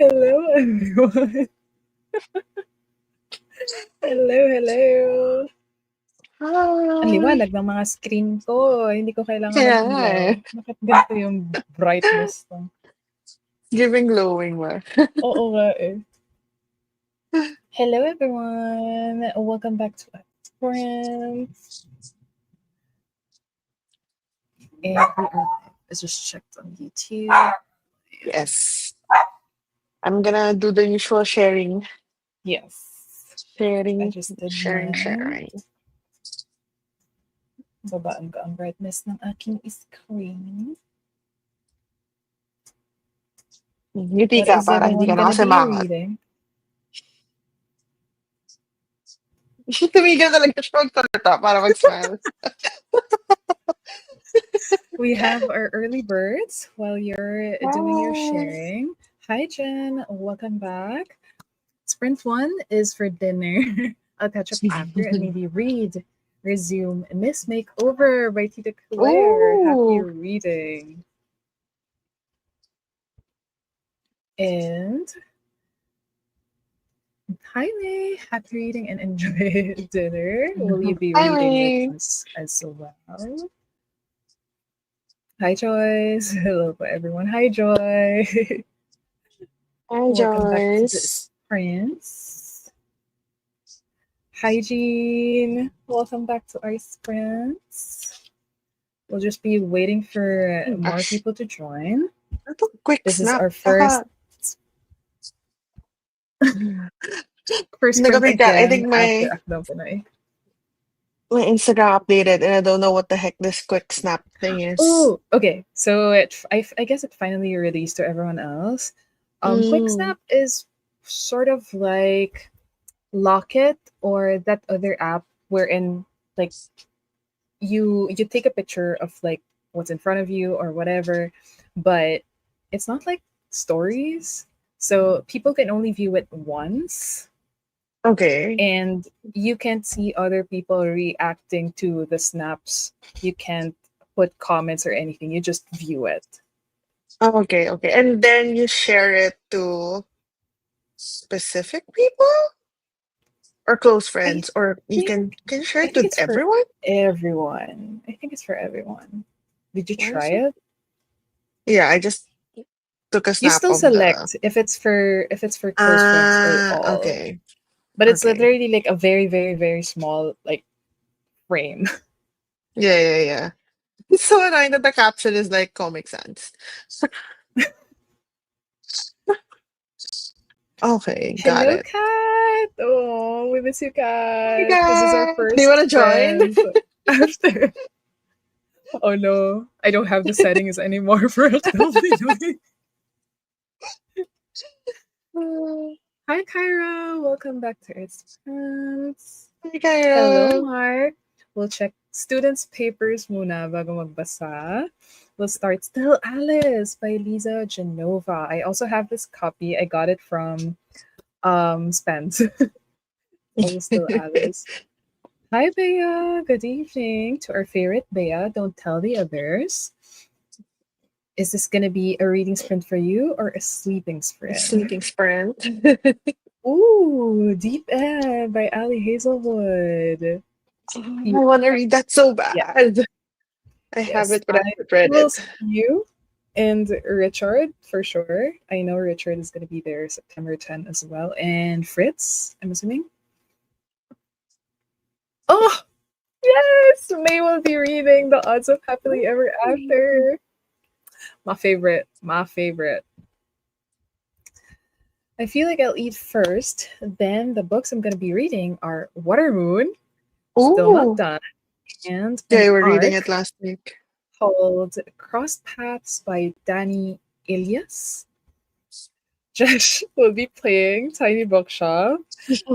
Hello, everyone. Hello. Ang Hi! liwanag ng mga screen ko. Hindi ko kailangan Kaya nga mag-ilaw. eh. Bakit ganito yung brightness ko? Giving glowing ba? Oo nga eh. Hello, everyone. Welcome back to SPRINTS. And we are live. I just checked on YouTube. Yes. I'm gonna do the usual sharing. Yes. I Sharing, just did sharing, mine. sharing. Babaan ko ang brightness ng aking screen. Ngiti What ka is para hindi everyone ka gonna be nakasimangot. reading? Tumigil talaga siya magsalita para mag-smile. We have our early birds while you're doing your Hi. sharing. Hi, Jen. Welcome back. Sprint 1 is for dinner. I'll catch up after and maybe read. Resume Miss Makeover by Tita Claire. Happy Ooh. reading. And hi, May. Happy reading and enjoy dinner. Will you be Hi, reading May. with us as well? Hi, Joyce. Hello, everyone. Hi, Joy. Hi, Welcome back to the Joyce. Sprints. Hi, Jean. Welcome back to our Sprints. We'll just be waiting for more Gosh. people to join. Ito, quick This is snap. our first sprint Nagabig ka. I again think after my Akdang Pinoy. Instagram updated and I don't know what the heck this quick snap thing is. Oh, okay. So I guess it finally released to everyone else. Quick Snap is sort of like Locket or that other app wherein like you take a picture of like what's in front of you or whatever, but it's not like stories. So people can only view it once Okay. and you can't see other people reacting to the snaps. You can't put comments or anything. You just view it. Okay. And then you share it to specific people or close I friends, or you think can you share I it think with it's for everyone? everyone. I think it's for everyone. Did you Why try is it? it? Yeah, I just took a You snap still of the. select if it's for close friends or all. Okay. But it's Okay. literally like a very small like frame. Yeah. It's so annoying that the caption is like Comic Sans. Okay, got Hello, it. Cat. Oh, we miss you, Hey Cat. This is our guys, do you first want to join? sprint after. Oh no, I don't have the settings anymore for Pinoy. Hi, Kyra. Welcome back to Earth's Friends. Hey Hello, Kyra. Mark. We'll check students' papers muna bago magbasa. We'll start Still Alice by Lisa Genova. I also have this copy. I got it from Spence. Also Still Alice. Hi, Bea. Good evening to our favorite Bea. Don't tell the others. Is this going to be a reading sprint for you or a sleeping sprint? Sleeping sprint. Ooh, Deep End by Ali Hazelwood. I want to read that so Yeah, bad. I have yes. it, but I haven't I read will it. see you and Richard for sure. I know Richard is going to be there September 10 as well. And Fritz, I'm assuming. Oh, yes! May will be reading The Odds of Happily Ever After. My favorite. My favorite. I feel like I'll eat first. Then the books I'm going to be reading are Water Moon, Still Not Ooh. Done, and Yeah, an you were reading it arc last week. called Crossed Paths by Danny Elias. Josh will be playing Tiny Bookshop.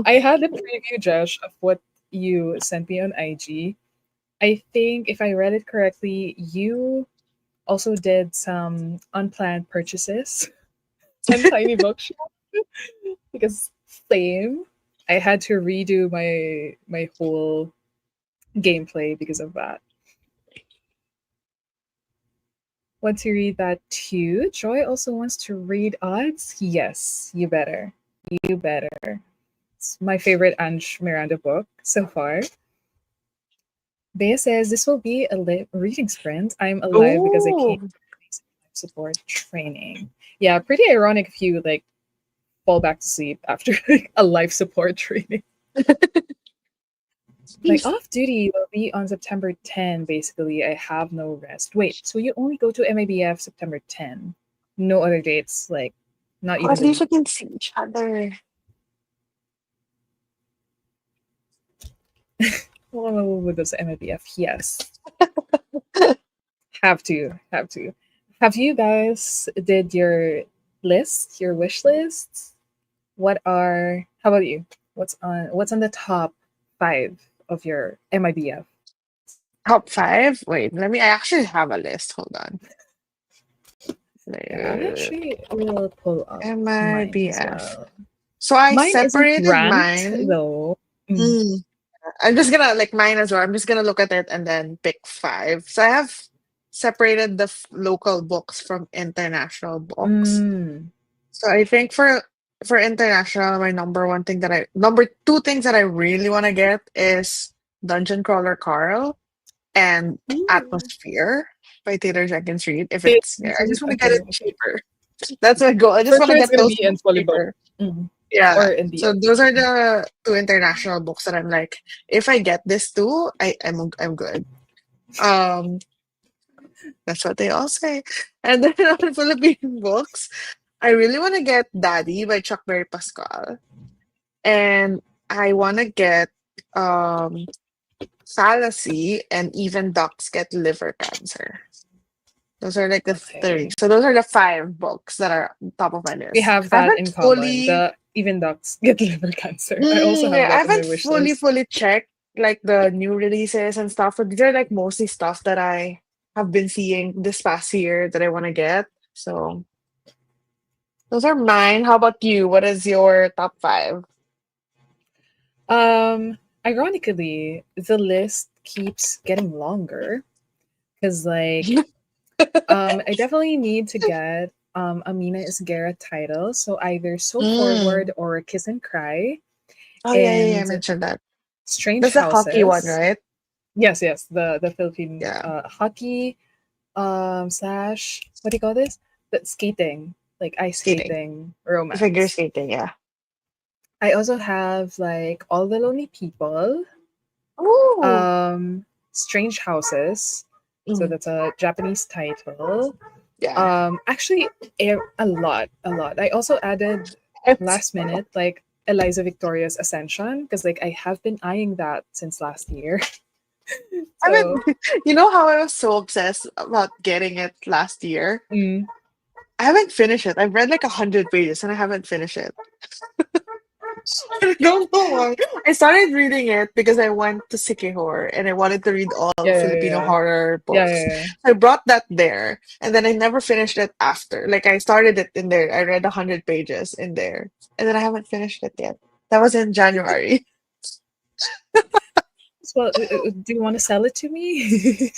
I had a preview, Josh, of what you sent me on IG. I think if I read it correctly, you also did some unplanned purchases on Tiny Bookshop because same. I had to redo my whole gameplay because of that. Want to read that too? Joy also wants to read odds? Yes, you better. You better. It's my favorite Ange Miranda book so far. Bea says this will be a reading sprint. I'm alive because I came Oh, to life support training. Yeah, pretty ironic if you like fall back to sleep after a life support training. Like off duty will be on September 10. Basically, I have no rest. Wait, so you only go to MIBF September 10? No other dates, like not oh, even at the least we week. can see each other. Oh, with those MIBF, yes, have to, have to. Have you guys did your list, your wish lists? What are? How about you? What's on the top five of your MIBF? Top five? Wait, let me. I actually have a list. Hold on. Yeah, I actually will pull up mine as MIBF. well. So I Mine isn't separated ranked mine. though. Mm. Mm, I'm just gonna like mine as well. I'm just gonna look at it and then pick five. So I have separated the local books from international books. Mm. So I think for international, my number two things that I really want to get is Dungeon Crawler Carl and Ooh. Atmosphere by Taylor Jenkins Reid. If Okay, it's there, I just want to get okay, it okay. cheaper. That's my goal. I just For want to sure, it's get gonna those be in books Polybook. cheaper. Mm. Yeah. Or in So DS. those are the two international books that I'm like, if I get this too, I'm good. Um, that's what they all say. And then on Philippine books, I really want to get Daddy by Chuck Berry Pascal. And I want to get um Fallacy and Even Ducks Get Liver Cancer. Those are like the three. Okay, So those are the five books that are on top of my we list. have I that haven't in common. fully The even ducks get liver cancer. I also have I that in my haven't wish list. fully checked like the new releases and stuff, but these are like mostly stuff that I have been seeing this past year that I want to get. So those are mine. How about you? What is your top five? Ironically, the list keeps getting longer because like I definitely need to get Amina Isguera title. So either So Mm. Forward or Kiss and Cry Oh yeah. I and mentioned that. Strange That's the hockey one, Houses. right? Yes, yes, the Philippine Yeah, hockey slash what do you call this? The skating, like ice skating, skating figure romance. skating. Yeah. I also have like All the Lonely People, Ooh. Strange Houses. So Mm. that's a Japanese title. Yeah. Actually, a lot. I also added It's, last minute like Eliza Victoria's Ascension because like I have been eyeing that since last year. I So mean, you know how I was so obsessed about getting it last year? mm, I haven't finished it. I've read like 100 pages and I haven't finished it. I don't know why. I started reading it because I went to Sikihor and I wanted to read all yeah, yeah, Filipino yeah, horror yeah, books. yeah, yeah. I brought that there and then I never finished it after. Like I started it in there. I read 100 pages in there and then I haven't finished it yet. That was in January. Well, do you want to sell it to me?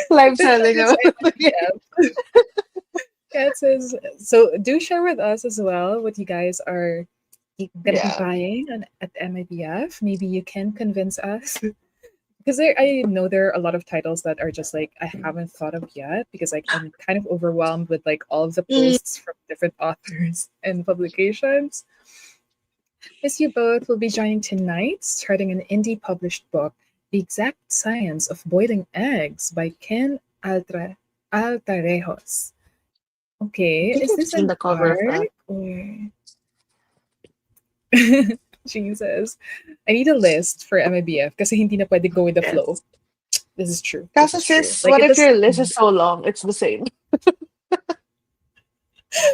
Live But no, selling. that's MIBF. Yeah, it says so. Do share with us as well what you guys are gonna be Yeah. buying at MIBF. Maybe you can convince us because I know there are a lot of titles that are just like I haven't thought of yet because like I'm kind of overwhelmed with like all of the Mm. posts from different authors and publications. Miss you both will be joining tonight, starting an indie published book, The Exact Science of Boiling Eggs by Ken Altarejos. I Okay, think is I've this seen an the cover of that. arc or Jesus? I need a list for MIBF kasi hindi na pwede go with the flow. Yes. This is true. This Casa is true. sis, Like what it if does. your list is so long? It's the same.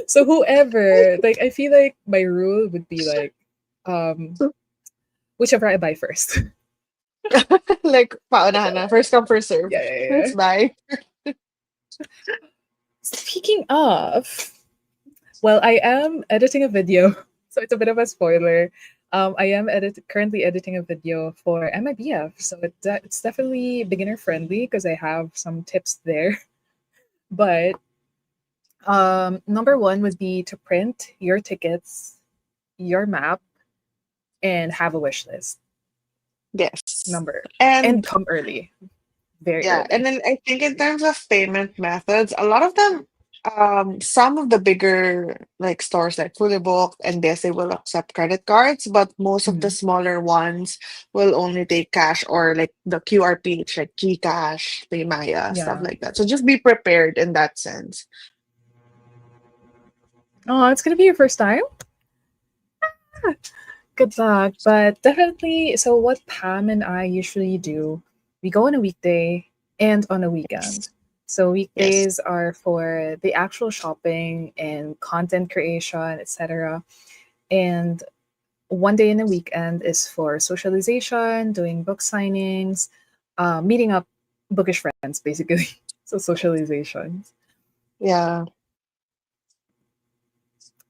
So whoever, like I feel like my rule would be like, um, whichever I buy first. Like, paunahan na. Whichever. First come, first serve. Yeah, yeah, Let's yeah. buy. Speaking of, well, I am editing a video, so it's a bit of a spoiler. I am currently editing a video for MIBF, so it's definitely beginner friendly because I have some tips there. But number one would be to print your tickets, your map, and have a wish list. Yes. Number and And come early, very yeah, and early. then I think in terms of payment methods, a lot of them, some of the bigger like stores like Fully Booked and this, they will accept credit cards, but most of the Mhm. smaller ones will only take cash or like the QR page, like GCash, Paymaya, stuff Yeah. like that. So just be prepared in that sense. Oh, it's gonna be your first time. Good luck, but definitely. So, what Pam and I usually do, we go on a weekday and on a Yes. weekend. So, Yes. weekdays are for the actual shopping and content creation, etc. And one day in the weekend is for socialization, doing book signings, meeting up bookish friends, basically. So, socialization. Yeah.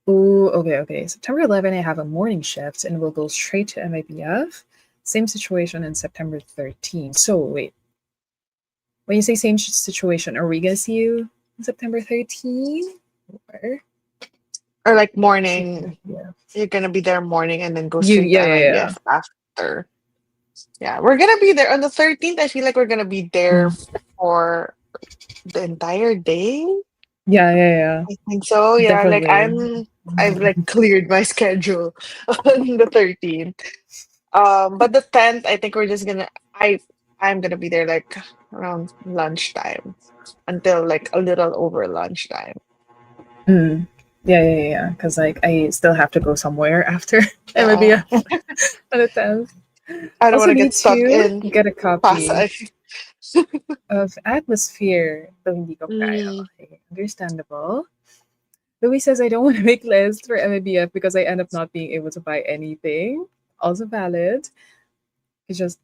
Ooh, okay, okay. September 11, I have a morning shift and we'll go straight to MIBF. Same situation in September 13. So, wait, when you say same situation, are we going to see you on September 13? Or Or like straight to morning, MIBF? you're gonna be there morning and then go You, straight to yeah, yeah, yeah. MIBF after. Yeah, we're gonna be there on the 13th. I feel like we're gonna be there Mm. for the entire day. Yeah, yeah, yeah. I think so. Yeah, like Definitely. I've like cleared my schedule on the 13th. But the 10th, I think we're just gonna I'm gonna be there like around lunchtime until like a little over lunchtime. Mm. Yeah, yeah, yeah. Because, like, I still have to go somewhere after Yeah. MIBF on the 10th. I don't want Also, to get need stuck to in get a copy Pasay. of Atmosphere, though hindi ko kaya. Mm. Okay, understandable. Louis says I don't want to make lists for MABF because I end up not being able to buy anything. Also valid. You just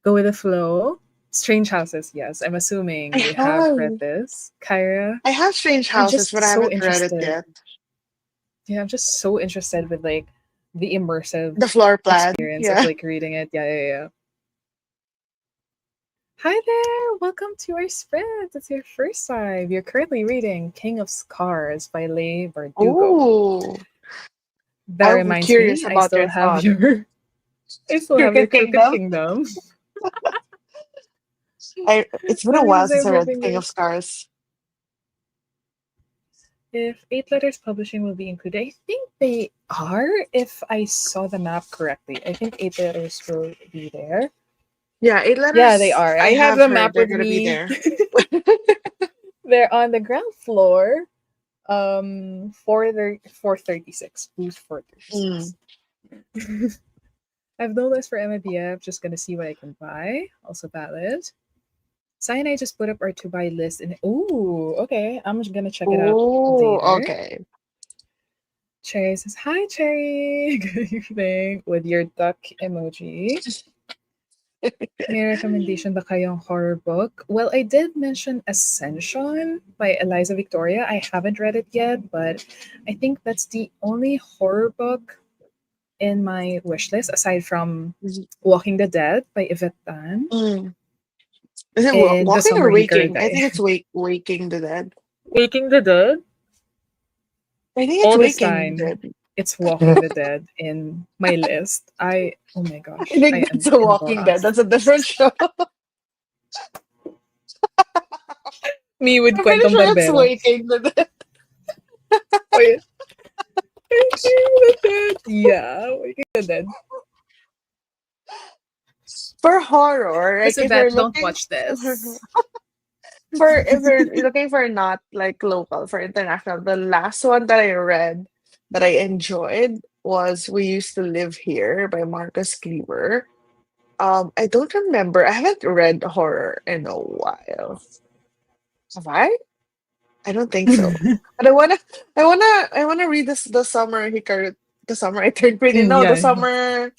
go with the flow. Strange Houses, yes. I'm I assuming you have have read this. Kyra, I have Strange I'm Houses, just but I so haven't read it interested. yet. Yeah, I'm just so interested with like the immersive The floor plan. experience of Yeah. like reading it. Yeah, yeah, yeah. Hi there! Welcome to our spread. It's your first time. You're currently reading King of Scars by Leigh Bardugo. Oh, That I'm reminds curious me, about your thought. I still have your Cricket Crooked Kingdom. Kingdom. It's been a while Because since I'm I read hoping King of that Scars. if Eight Letters Publishing will be included, I think they are. If I saw the map correctly, I think Eight Letters will be there. Yeah, eight Yeah, they letters. are. I I have have the heard map they're with gonna be me. there. They're on the ground floor. 436. Booth Mm. 436. I have no list for MIBF. Just gonna see what I can buy. Also valid. Sai and I just put up our to buy list and ooh, okay. I'm just gonna check it out Oh, later. okay. Cherry says, "Hi Cherry, good evening," with your duck emoji. May recommendation ba kayong horror book? Well, I did mention Ascension by Eliza Victoria. I haven't read it yet, but I think that's the only horror book in my wish list aside from Walking the Dead by Yvette Tan Mm. Is it and The walking or Summer He waking? I Guy. think it's waking the dead. Waking the Dead? I think it's All this waking the time, dead. it's Walking the Dead in my list. Oh my I gosh, I think am that's a Walking Dead. embarrassed. That's a different show. Me with I'm pretty Kwentong sure it's Barbero. waking the dead. Oh yeah. Waking the Dead. Yeah, Waking the Dead. For horror, Miss like if you're Yvette, don't looking watch this. for if you're looking for not like local, for international, the last one that I read that I enjoyed was We Used to Live Here by Marcus Kleber. I don't remember. I haven't read horror in a while. Have I? I don't think so. But I wanna read this the summer Hikaru the summer I turned pretty. No, the Yeah, summer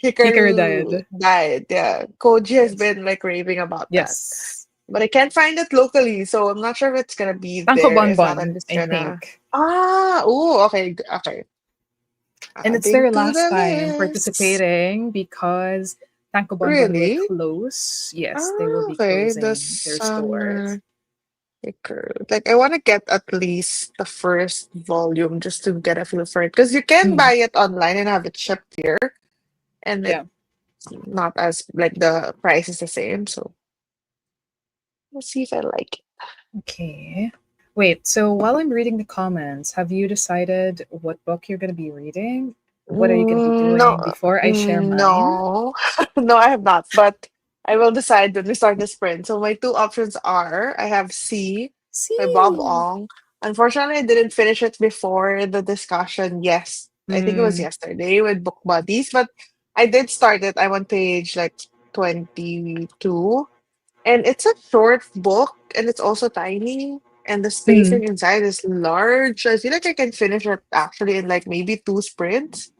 Hikaru Hikaru died. died. Yeah. Koji has Yes. been like raving about that. Yes. But I can't find it locally, so I'm not sure if it's gonna be Tanko there. If not, I'm Bonbon, just I gonna think. oh, okay, okay. And it's their Adding to last the time list. participating because Tanko Bonbon will Really? close. Yes, they will Ah, be okay. The closing their stores. summer Iker. Like I want to get at least the first volume just to get a feel for it because you can Mm, buy it online and have it shipped here, and it's yeah. not as like the price is the same. So we'll see if I like it. Okay. Wait, so while I'm reading the comments, have you decided what book you're going to be reading? What are you going to be No, doing before I share mine? no, no, I have not. But I will decide when we start the sprint. So my two options are I have C by Bob See. Ong. Unfortunately, I didn't finish it before the discussion. Yes, I think it was Mm, yesterday with Book Buddies, but I did start it. I'm on page like 22, and it's a short book, and it's also tiny. And the mm, spacing inside is large. I feel like I can finish it actually in like maybe two sprints.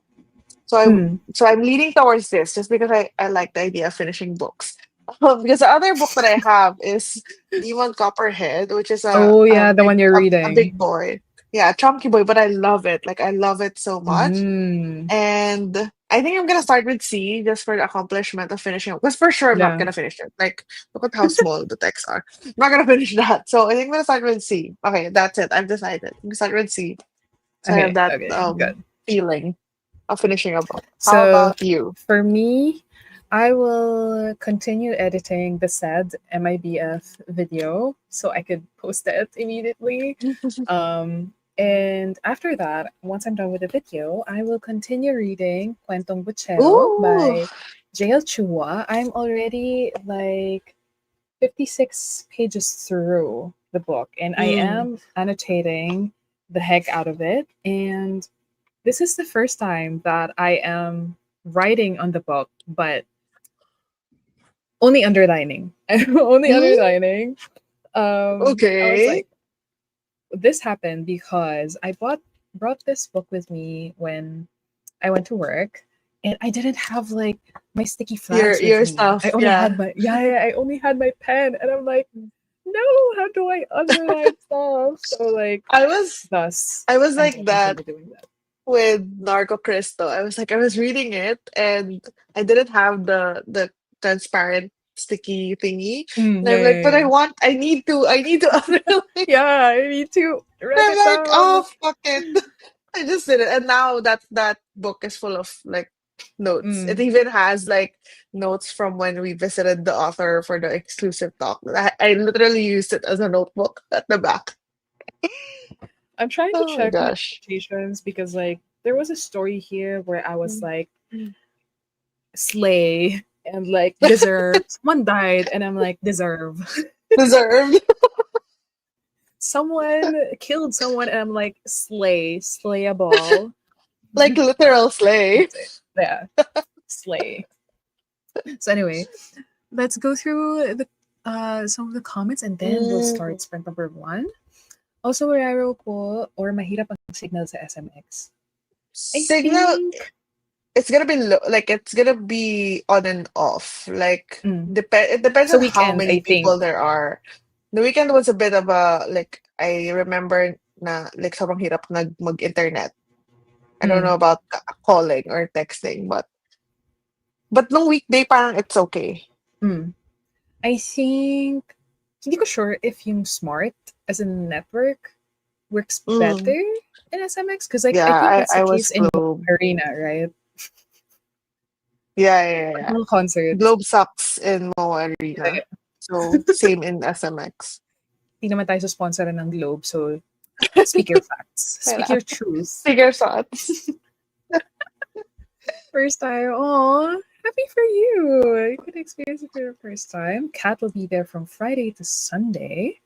So mm. I'm leaning towards this just because I like the idea of finishing books. Because the other book that I have is Demon Copperhead, which is Oh, yeah, the one you're a big reading. boy. Yeah, a chunky boy, but I love it. Like I love it so much. Mm, And I think I'm gonna start with C just for the accomplishment of finishing it. Because for sure I'm not yeah. gonna finish it. Like look at how small the texts are. I'm not gonna finish that. So I think I'm gonna start with C. Okay, that's it. I've decided. I'm gonna start with C. So I have Okay, that okay, good. feeling of finishing a book. How So about you? for me, I will continue editing the said MIBF video so I could post it immediately. And after that, once I'm done with the video, I will continue reading Kwentong Buchero Ooh. by JL Chua. I'm already like 56 pages through the book, and I Mm. am annotating the heck out of it. And this is the first time that I am writing on the book, but only underlining. Only Mm, underlining. I was okay. like, this happened because I brought this book with me when I went to work, and I didn't have like my sticky flags with Your me. I stuff, only yeah. had my I only had my pen, and I'm like, no, how do I underline stuff? So like, I was thus, I was I'm like that definitely doing that. with Narco Cristo. I was reading it and I didn't have the transparent sticky thingy. Mm, And yeah, I'm like, yeah, but yeah. I need to underline. Yeah, I need to write I'm it like, down. oh fuck it. I just did it. And now that book is full of like notes. It Mm. even has like notes from when we visited the author for the exclusive talk. I literally used it as a notebook at the back. I'm trying to Oh my check my gosh. annotations because like there was a story here where I was like slay and like deserve. Someone died and I'm like deserve. Deserved. Someone killed someone and I'm like slay, slayable. Like literal slay. That's it. Yeah, slay. So anyway, let's go through the some of the comments and then we'll Mm. start sprint number one. Also, raro po or mahirap ang signal sa SMX. I Signal, think it's gonna be like it's gonna be on and off. Like mm, it depends sa on how weekend, many I think. people there are. The weekend was a bit of a like I remember na like sobrang hirap mag-internet. I don't Mm, know about calling or texting, but nung weekday parang it's okay. mm. I think hindi ko sure if yung smart as a network works Mm. better in SMX because like I think Yeah, that's the I case was in Globe. Arena, right? Yeah, yeah, yeah, Like yeah. mga concerts. Globe sucks in Mo Arena. Yeah, So same in SMX. di naman tayo sponsor ng Globe, so speak your facts. Speak Wala. your truth. Figure shots. First time. Oh, happy for you. You could experience it for the first time. Kat will be there from Friday to Sunday.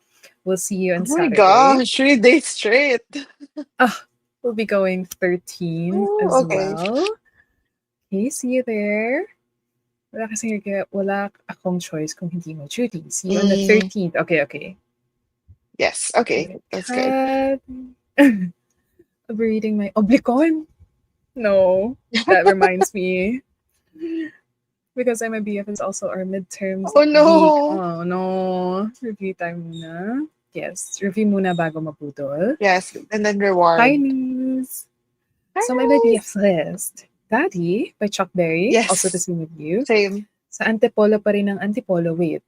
We'll see you on Oh my Saturday. gosh, 3 days straight. Ah, we'll be going 13 Oh, as okay. well. Okay, see you there. Wala akong choice kung hindi mo duty. See you on the Mm, 13th. Okay, okay. yes, okay. Okay, That's good. Kat. I'll be reading my Oblicon. No, that reminds me. Because I'm a BF is also our midterms Oh week. no. Oh no. Review time muna. Yes, review muna bago maputol. Yes, and then reward. Chinese. So my BF Nice. list. Daddy by Chuck Berry, also the Yes. same with you. Same. Sa Antipolo pa rin ng Antipolo. Wait,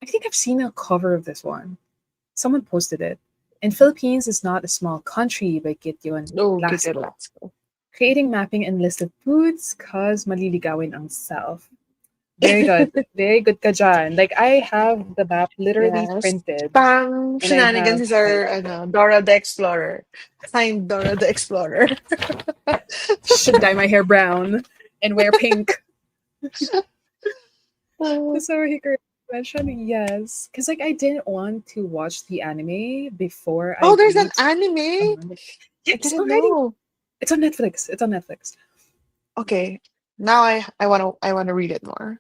I think I've seen a cover of this one. Someone posted it. And Philippines is not a small country by Kityon Oh, get it. Lasco. Let's go. Creating mapping and list of foods cause maliligawin ang self. Very good. Very good ka dyan. Like, I have the map literally Yes. printed Pang and I Shenanigans have is our highlighted. Dora the Explorer. Signed Dora the Explorer. Should dye my hair brown and wear pink. Oh, So Hikaru mentioned yes. Because, like, I didn't want to watch the anime before I there's an read the anime. manga. I Yes, didn't already. know. It's on Netflix. It's on Netflix. Okay. Now I wanna read it more.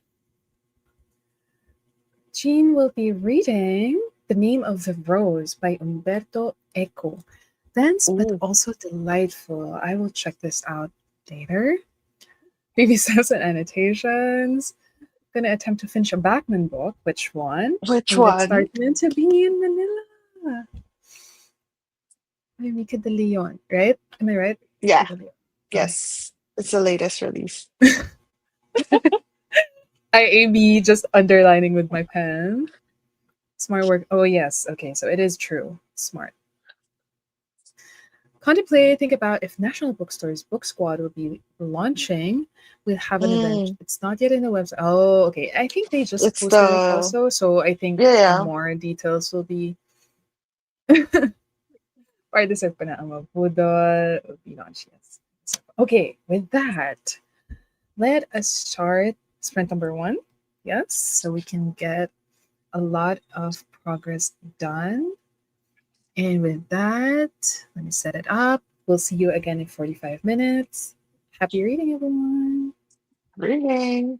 Jean will be reading The Name of the Rose by Umberto Eco. Dense but Ooh, also delightful. I will check this out later. Baby steps and annotations. Gonna attempt to finish a Bachman book. Which one? which Will it one? start meant to be in Manila? By Mika de Leon, right? Am I right? Yeah. Mika de Leon. Okay. Yes. It's the latest release. IAB just underlining with my pen. Smart work. Oh, yes. Okay, so it is true. Smart. Contemplate, think about if National Bookstore's Book Squad will be launching. We'll have an event. Mm, It's not yet in the website. Oh, okay. I think they just it's posted it the also. So I think yeah, yeah. more details will be. Or this pa na ang mabudol will be launched. Yes. Okay, with that, let us start sprint number one. Yes, so we can get a lot of progress done. And with that, let me set it up. We'll see you again in 45 minutes. Happy reading, everyone. Reading.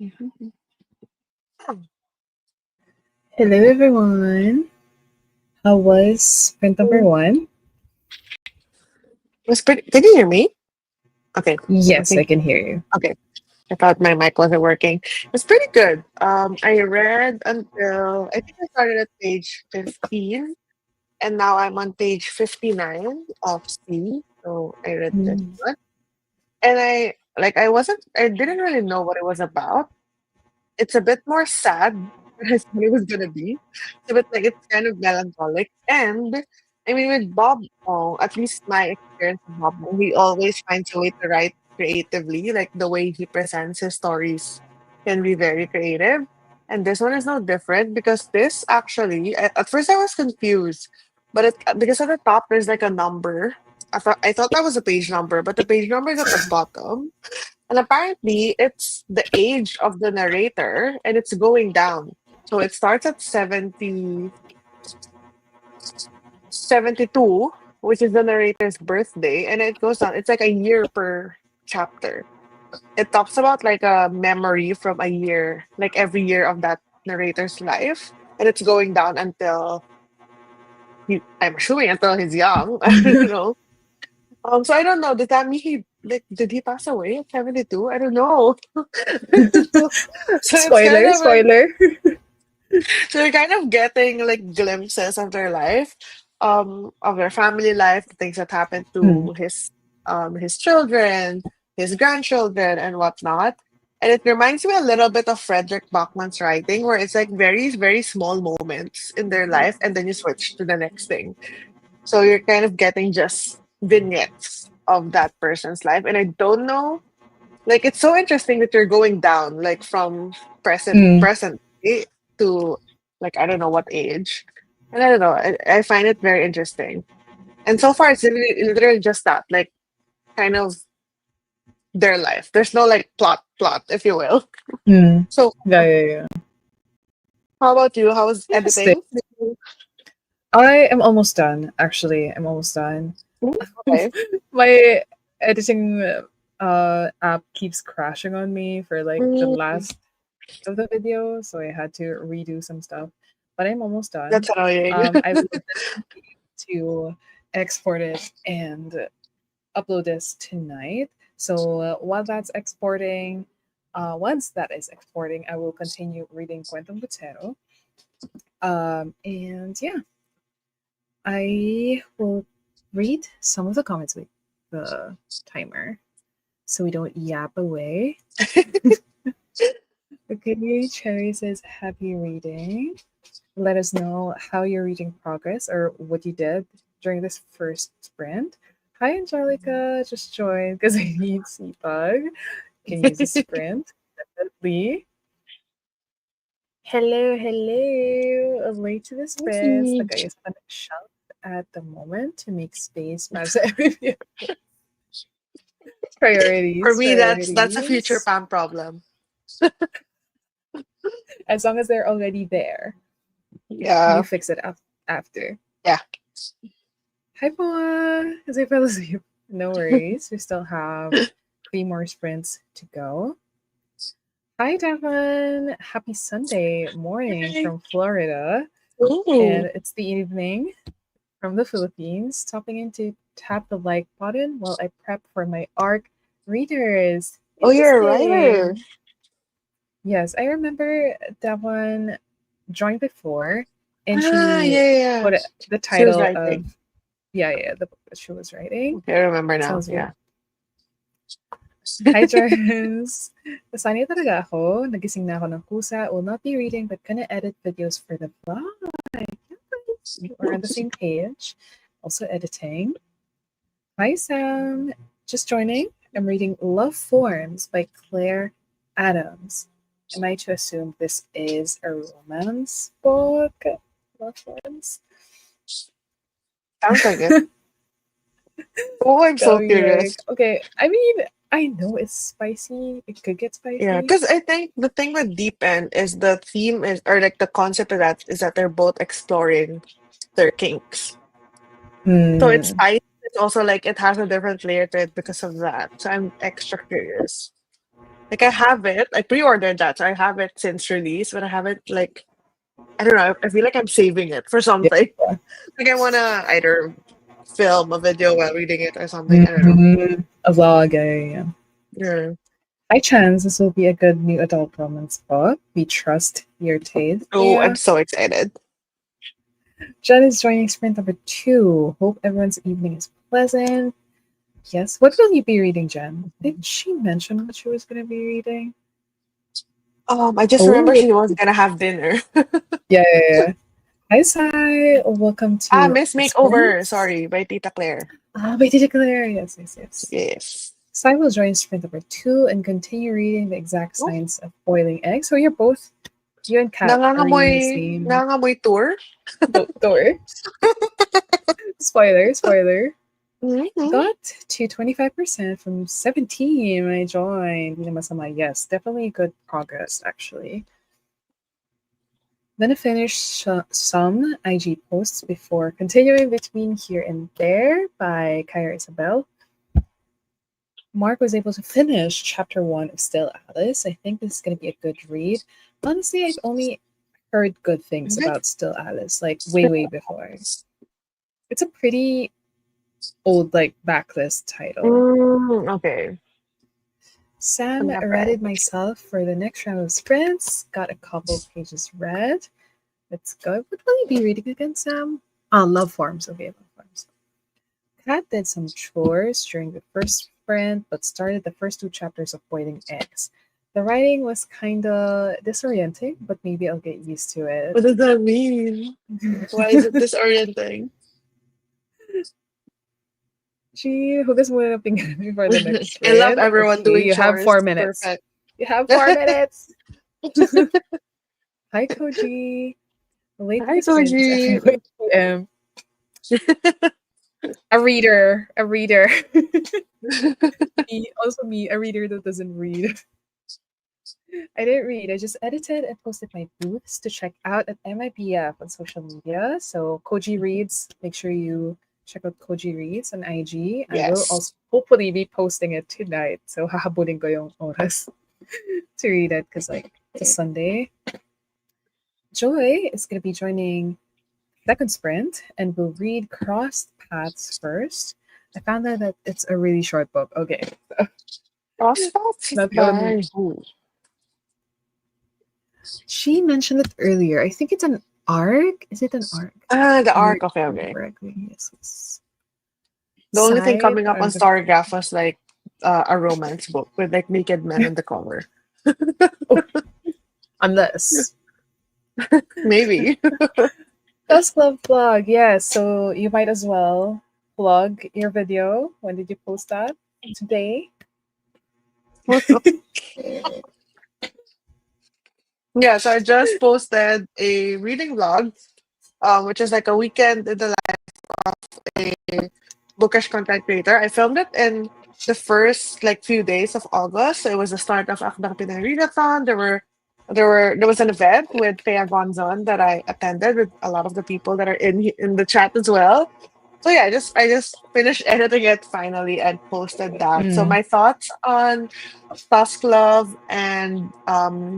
Mhm. Hello, everyone. How was sprint number one? It was pretty. Can you hear me? Okay. I Yes, I think. can hear you. Okay. I thought my mic wasn't working. It was pretty good. I read until I think I started at page 15, and now I'm on page 59 of C. So I read this Mm. one, and I didn't really know what it was about. It's a bit more sad than I thought it was gonna be. It's a bit like it's kind of melancholic. And I mean with Bob Ong, at least my experience with Bob Ong, he always finds a way to write creatively. Like the way he presents his stories can be very creative. And this one is no different because this actually at first I was confused. But because at the top there's like a number. I thought that was a page number, but the page number is at the bottom. And apparently, it's the age of the narrator and it's going down. So it starts at 72, which is the narrator's birthday, and it goes down. It's like a year per chapter. It talks about like a memory from a year, like every year of that narrator's life. And it's going down until I'm assuming until he's young. I don't know. So I don't know. Does that mean did he pass away at 72? I don't know. so, so it's kind Spoiler, of like spoiler. so you're kind of getting like glimpses of their life, of their family life, the things that happened Mm. to his children, his grandchildren, and whatnot. And it reminds me a little bit of Frederick Bachman's writing, where it's like very, very small moments in their life, and then you switch to the next thing. So you're kind of getting just vignettes of that person's life. And I don't know, like it's so interesting that you're going down, like from Mm. present day to like I don't know what age. And I don't know. I find it very interesting. And so far it's literally just that, like kind of their life. There's no like plot, if you will. Mm. So Yeah, yeah, yeah. how about you? How was Interesting. editing? Did you- I am almost done, actually. I'm almost done. Okay. My editing app keeps crashing on me for like the Mm, last of the video, so I had to redo some stuff. But I'm almost done. that's annoying. I will definitely to export it and upload this tonight. So while that's exporting, once that is exporting, I will continue reading Cuento Butero. And yeah, I will read some of the comments with the timer so we don't yap away. Okay, Cherry says happy reading. Let us know how your reading progress or what you did during this first sprint. Hi, Angelica. Just joined because I need CPUG. Can use a sprint. Definitely. Hello, hello. Late to the sprints. Mhm. Nag-ayos pa ng shelf at the moment to make space para sa every For priorities, me, that's a future priorities. Pam problem. As long as they're already there, you Yeah. fix it after. Yeah. Hi, Paula. As I fell asleep. No worries. We still have 3 more sprints to go. Hi, Devon. Happy Sunday morning Hi. from Florida. And Ooh. it's the evening from the Philippines. Stopping in to tap the like button while I prep for my ARC readers. Oh, you're a writer. Interesting. Yes, I remember Devon joined before and Ah, she yeah, yeah. put the She was title of, writing. yeah, the book that she was writing. Okay, I remember now. Sounds very. Yeah. Hi, Charles. Nasanay talaga ako. Nagising na ako ng kusa. Will not be reading but gonna edit videos for the vlog. Yes, we're on the same page. Also editing. Hi, Sam. Just joining. I'm reading Love Forms by Claire Adams. Am I to assume this is a romance book? Love Forms? Sounds like it. Oh, I'm so Going curious. like, okay, I mean, I know it's spicy. It could get Yeah, spicy. because I think the thing with Deep End is the theme is, or like the concept of that is that they're both exploring their kinks. So it's Hmm. spicy. It's also like it has a different layer to it because of that. So I'm extra curious. Like I have it. I pre-ordered that, so I have it since release, but I haven't like I don't know. I feel like I'm saving it for Yeah. something. Like I wanna either film a video while reading it or something. I don't know. Mhm. A vlog, yeah. Yeah. High chance this will be a good new adult romance book. We trust your taste. Oh, I'm Yeah. so excited. Jen is joining sprint number 2. Hope everyone's evening is pleasant. Yes. What will you be reading, Jen? Did she mention what she was going to be reading? I just remember Oh, she was gonna have dinner. yeah. Hi, Sai. Welcome to Miss Makeover. Sprints. Sorry, by Tita Claire. By Tita Claire. Yes. Yes. Sai will join sprint number 2 and continue reading the exact Oh, science of boiling eggs. So you and Kat are reading the nangangamoy, same nangangamoy tour. book door. Spoiler. Mhm. Got to 25% from 17 when I joined. Hindi masama. Yes, definitely good progress, actually. Then I finished some IG posts before continuing between here and there by Kyra Isabel. Mark was able to finish chapter 1 of Still Alice. I think this is going to be a good read. Honestly, I've only heard good things Okay. about Still Alice, like way before. It's a pretty old, like, backlist title. Okay. Sam I'm not read bad. it myself for the next round of sprints. Got a couple pages read. Let's go. What will you be reading again, Sam? Love Forms. Okay, Love Forms. Kat did some chores during the first sprint, but started the first 2 chapters of boiling eggs. The writing was kind of disorienting, but maybe I'll get used to it. What does that mean? Why is it disorienting? Gee, hugas mo na ng pinggan before the next I love sprint. everyone Okay, doing you have chores. 4 minutes. Perfect. You have 4 minutes. Hi, Koji. Late to Hi, the sprint is Koji. every p.m. A reader. Me, a reader that doesn't read. I didn't read. I just edited and posted my booths to check out at MIBF on social media. So Koji Reads, make sure you check out Koji Reads on IG. I will Yes. also hopefully be posting it tonight. So hahabulin ko yung oras to read it because like it's a Sunday. Joy is going to be joining second sprint and we'll read Crossed Paths first. I found out that it's a really short book. Okay. So Crossbox not the only by who? she mentioned it earlier. I think it's an arc. Is it an arc? The If I arc. Okay, remember okay. correctly. Yes. The only thing Side coming up on Stargraph was like a romance book with like naked men on the cover. oh, unless Maybe. Best Love Vlog. Yeah, so you might as well plug your video. When did you post that? Today? Yeah, so I just posted a reading vlog, which is like a weekend in the life of a bookish content creator. I filmed it in the first like few days of August. So it was the start of Akdang Pinoy Readathon. There was an event with Pea Gonzon that I attended with a lot of the people that are in the chat as well. So yeah, I just finished editing it finally and posted that. So Mm. my thoughts on Tusk Love and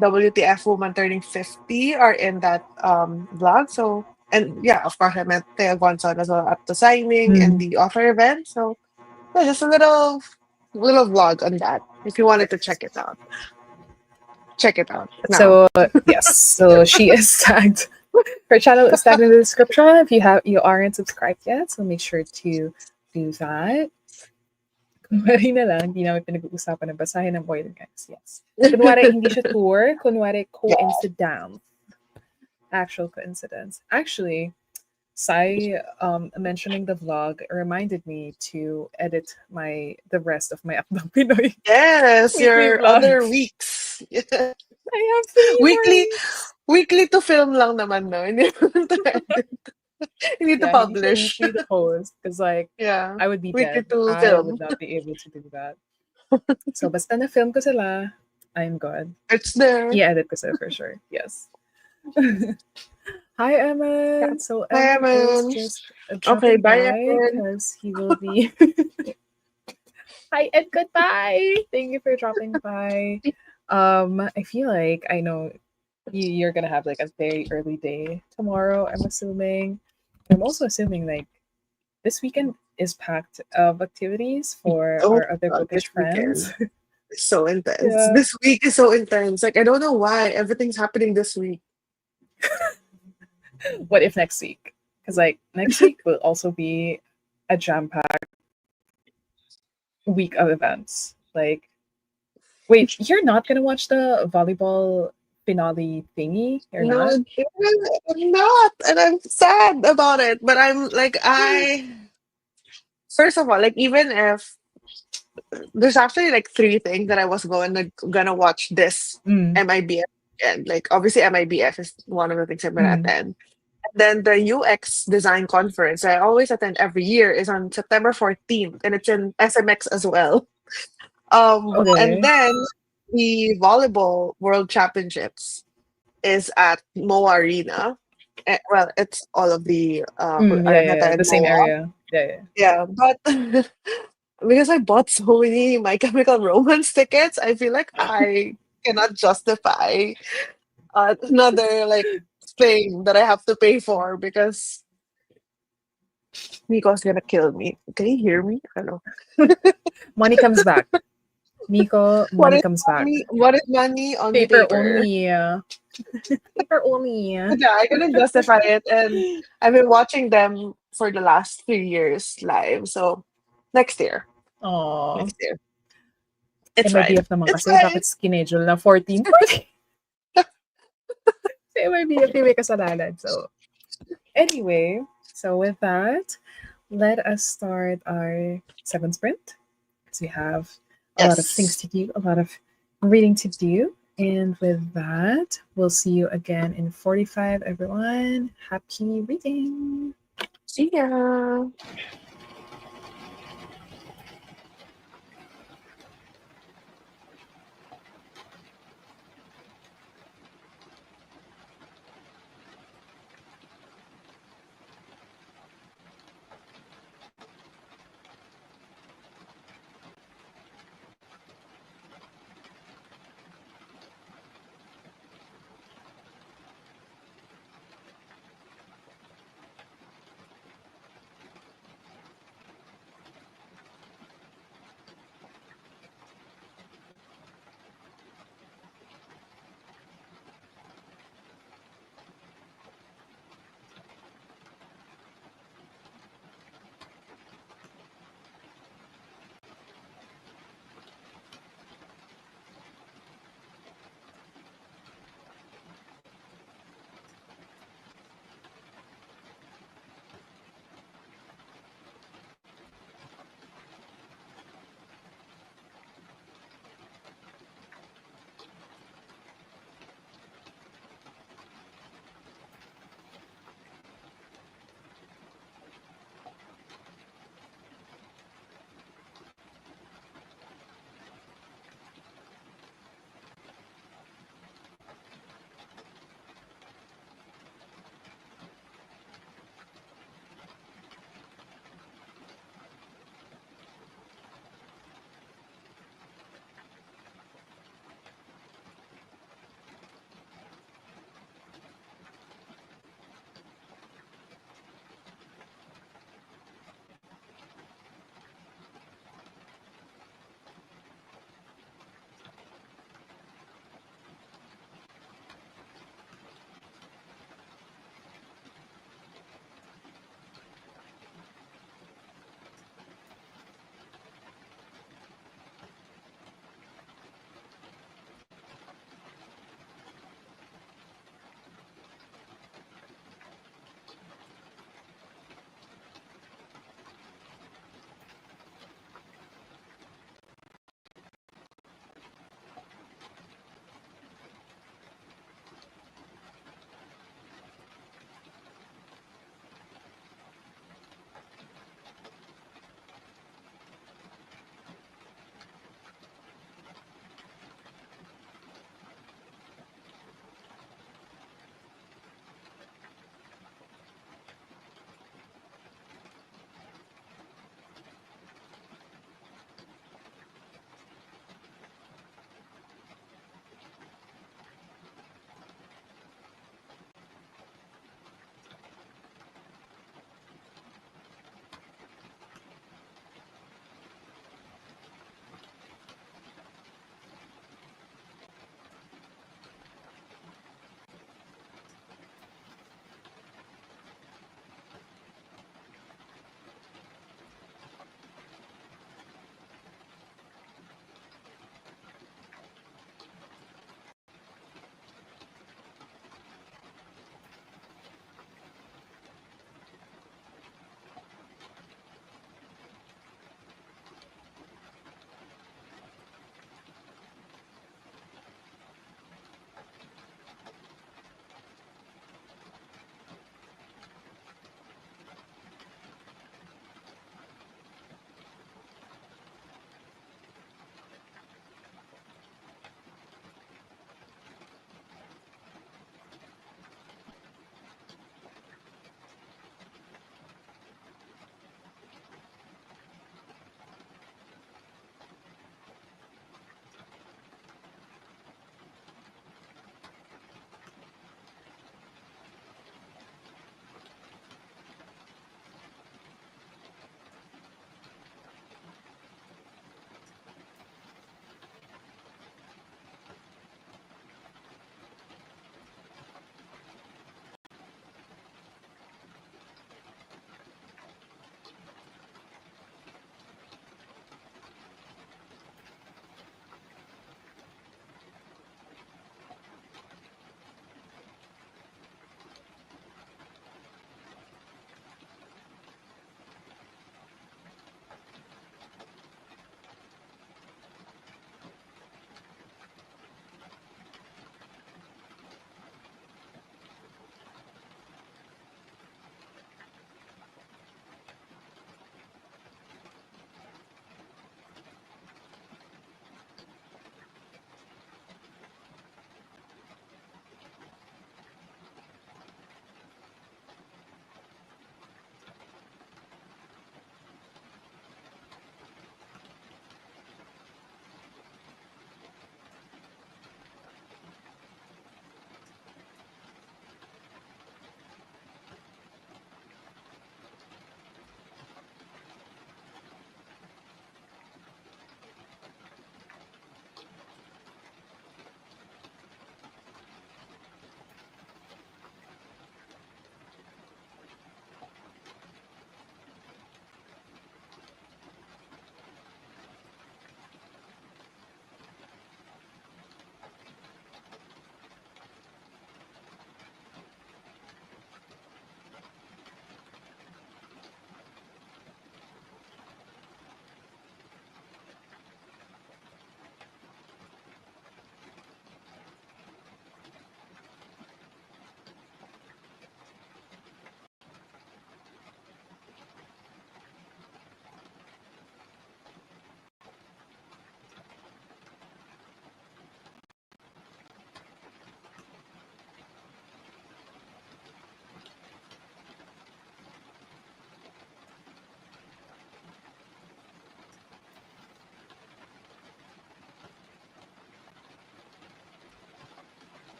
WTF Woman Turning 50 are in that vlog. So and yeah, of course I met Thea Gonzon as well at the signing and Mm. the author event. So yeah, just a little vlog on that. If you wanted to check it out. Check it out now. So yes, so she is tagged. Her channel is tagged in the description. If you aren't subscribed yet, so make sure to do that. Kunwari na lang, hindi namin pinag-uusapan na basahin ng boiling eggs. Yes. Kunwari, hindi siya tour. Kunwari, Yeah. coincidence. Actual coincidence. Actually, Sai mentioning the vlog reminded me to edit the rest of my Akdang Pinoy Yes, weekly your other vlogs. weeks. I have 3 more Weekly weeks. weekly to film lang naman, no? Hindi naman to edit. Hindi to Yeah, hindi siya publish. weekly to post because like Yeah. I would be Weekly dead. to I would film. not be able to do that. So basta na film ko sila, I'm good. It's there. I-edit ko sila for sure. Yes. Hi, Yeah. Eman. So Hi, Eman is Eman. just Okay, dropping bye, by Evan. because he will be Hi and goodbye. Thank you for dropping by. I feel like I know you're gonna have like a very early day tomorrow, I'm assuming. I'm also assuming like this weekend is packed of activities for Oh our other my God, bookish this weekend friends. is so intense. Yeah. This week is so intense. Like I don't know why everything's happening this week. What if next week? Because like next week will also be a jam-packed week of events. Like, wait, you're not gonna watch the volleyball finale thingy? You're No, not? I'm not, and I'm sad about it. But I'm like, first of all, like even if there's actually like three things that I was gonna watch this Mm, MIBF weekend. Like obviously MIBF is one of the things I'm gonna mm. attend. Then the UX design conference I always attend every year is on September 14th, and it's in SMX as well. And Okay. then the volleyball world championships is at Moa Arena. Well, it's all of the Yeah, Arena yeah, yeah. The and same Moa. area. Yeah, yeah. Yeah, but because I bought so many My Chemical Romance tickets, I feel like I cannot justify another like thing that I have to pay for because Nico's gonna kill me. Can you hear me? I don't know. Money comes back. Nico, What money is comes back. money? What is money on the Paper paper? only. Paper only. But yeah, I couldn't justify it, and I've been watching them for the last 3 years live. So next year, Oh, next year, it's fine. MIBF naman It's kasi. fine. Bakit skinedule na 14? Si MIBF yung may kasalanan. So, anyway, so with that, let us start our seventh sprint because we have a lot of things Yes. to do, a lot of reading to do. And with that, we'll see you again in 45, everyone. Happy reading. See ya.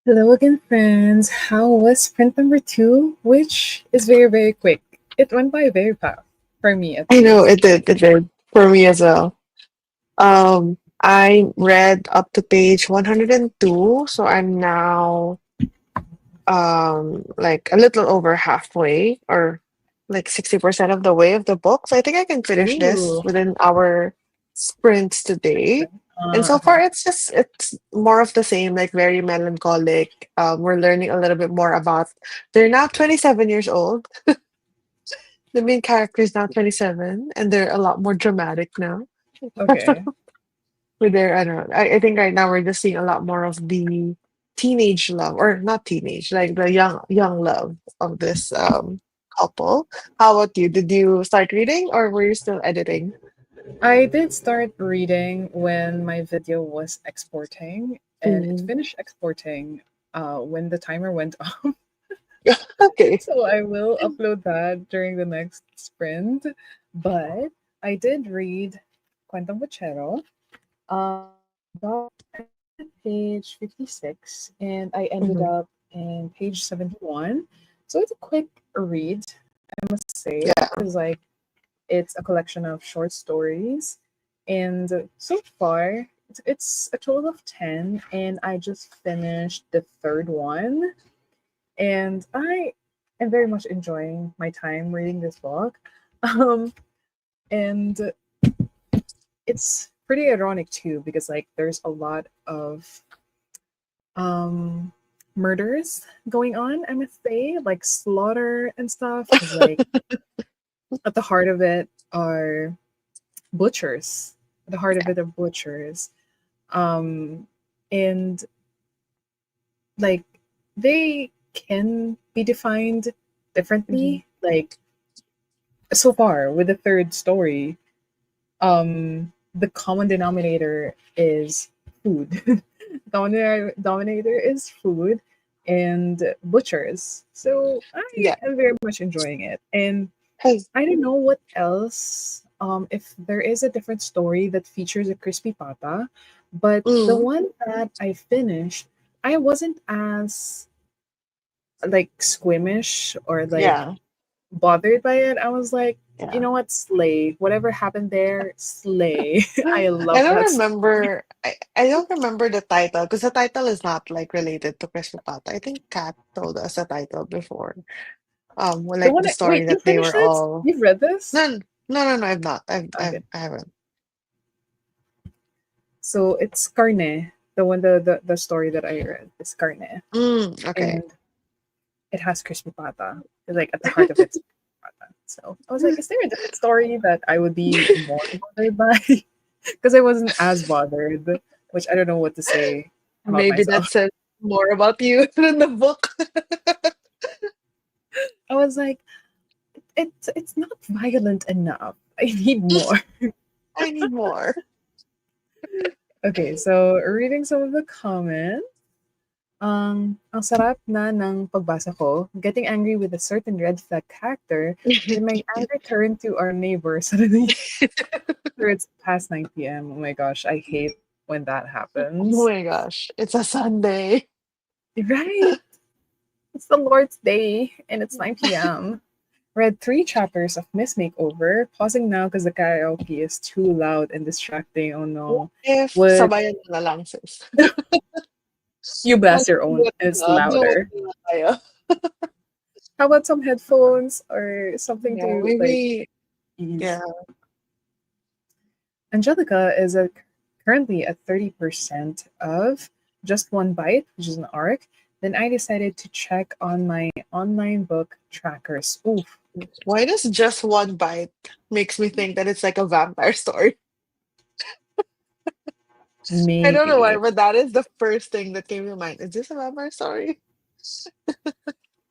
Hello again, friends. How was sprint number two? Which is very, very quick. It went by very fast, for me at I know least. it did. It did for me as well. I read up to page 102, so I'm now like a little over halfway or like 60% of the way of the book. So I think I can finish this Ooh. within our sprints today. Sprint. And so far Okay. it's more of the same, like very melancholic. We're learning a little bit more about they're now 27 years old. The main character is now 27 and they're a lot more dramatic now. Okay. With their, I don't know. I think right now we're just seeing a lot more of the teenage love, or not teenage, like the young love of this couple. How about you? Did you start reading or were you still editing? I did start reading when my video was exporting, and it Mm. finished exporting when the timer went off. Okay. So I will upload that during the next sprint. But I did read Cuentong Bochero. I started at page 56 and I ended Hmm. up in page 71. So it's a quick read, I must say, Yeah. because like it's a collection of short stories. And so far, it's a total of 10, and I just finished the third one. And I am very much enjoying my time reading this book. Um, and it's pretty ironic too, because like there's a lot of um murders going on, I must say, like slaughter and stuff, because like at the heart of it are butchers. At the heart of it are butchers. Um and like they can be defined Hmm. differently. Like so far with the third story, the common denominator is food. Dominator is food and butchers. So I Yeah. am very much enjoying it. And Has I don't know what else, if there is a different story that features a crispy pata, but the mm, one that I finished, I wasn't as like squeamish or like yeah. bothered by it. I was like, you Yeah. know what, slay. Whatever happened there, slay. I I love don't that story. remember. I don't remember the title because the title is not like related to Crispy Pata. I think Kat told us the title before. The Like one the I, story wait, you that they finished were it? all. You've read this? No, I've not. Okay. I haven't. So it's Carne, the one the story that I read is Carne. Okay. And it has crispy pata. Like at the heart of it's pata. So I was like, is there a different story that I would be more bothered by? Because I wasn't as bothered, which I don't know what to say about Maybe myself. that says more about you than the book. I was like, it's not violent enough. I need more. I need more. Okay, so reading some of the comments. Ang sarap na ng pagbasa ko, getting angry with a certain red flag character, then my anger turned to our neighbor suddenly after it's past 9 p.m. Oh my gosh, I hate when that Oh happens. my gosh, it's a Sunday. Right? It's the Lord's Day and it's 9 p.m. Read three chapters of Miss Makeover, pausing now because the karaoke is too loud and distracting. Oh What no. if Would sabayan na lang sis? you blast your own? Malungkot It's na, duet louder. na tayo. How about some headphones or something Yeah, to like maybe, ease? yeah. Angelica is currently at 30% of Just One Bite, which is an arc. Then I decided to check on my online book trackers. Oof, Why does just one bite makes me think that it's like a vampire story? I don't know why, maybe. but that is the first thing that came to mind. Is this a vampire story?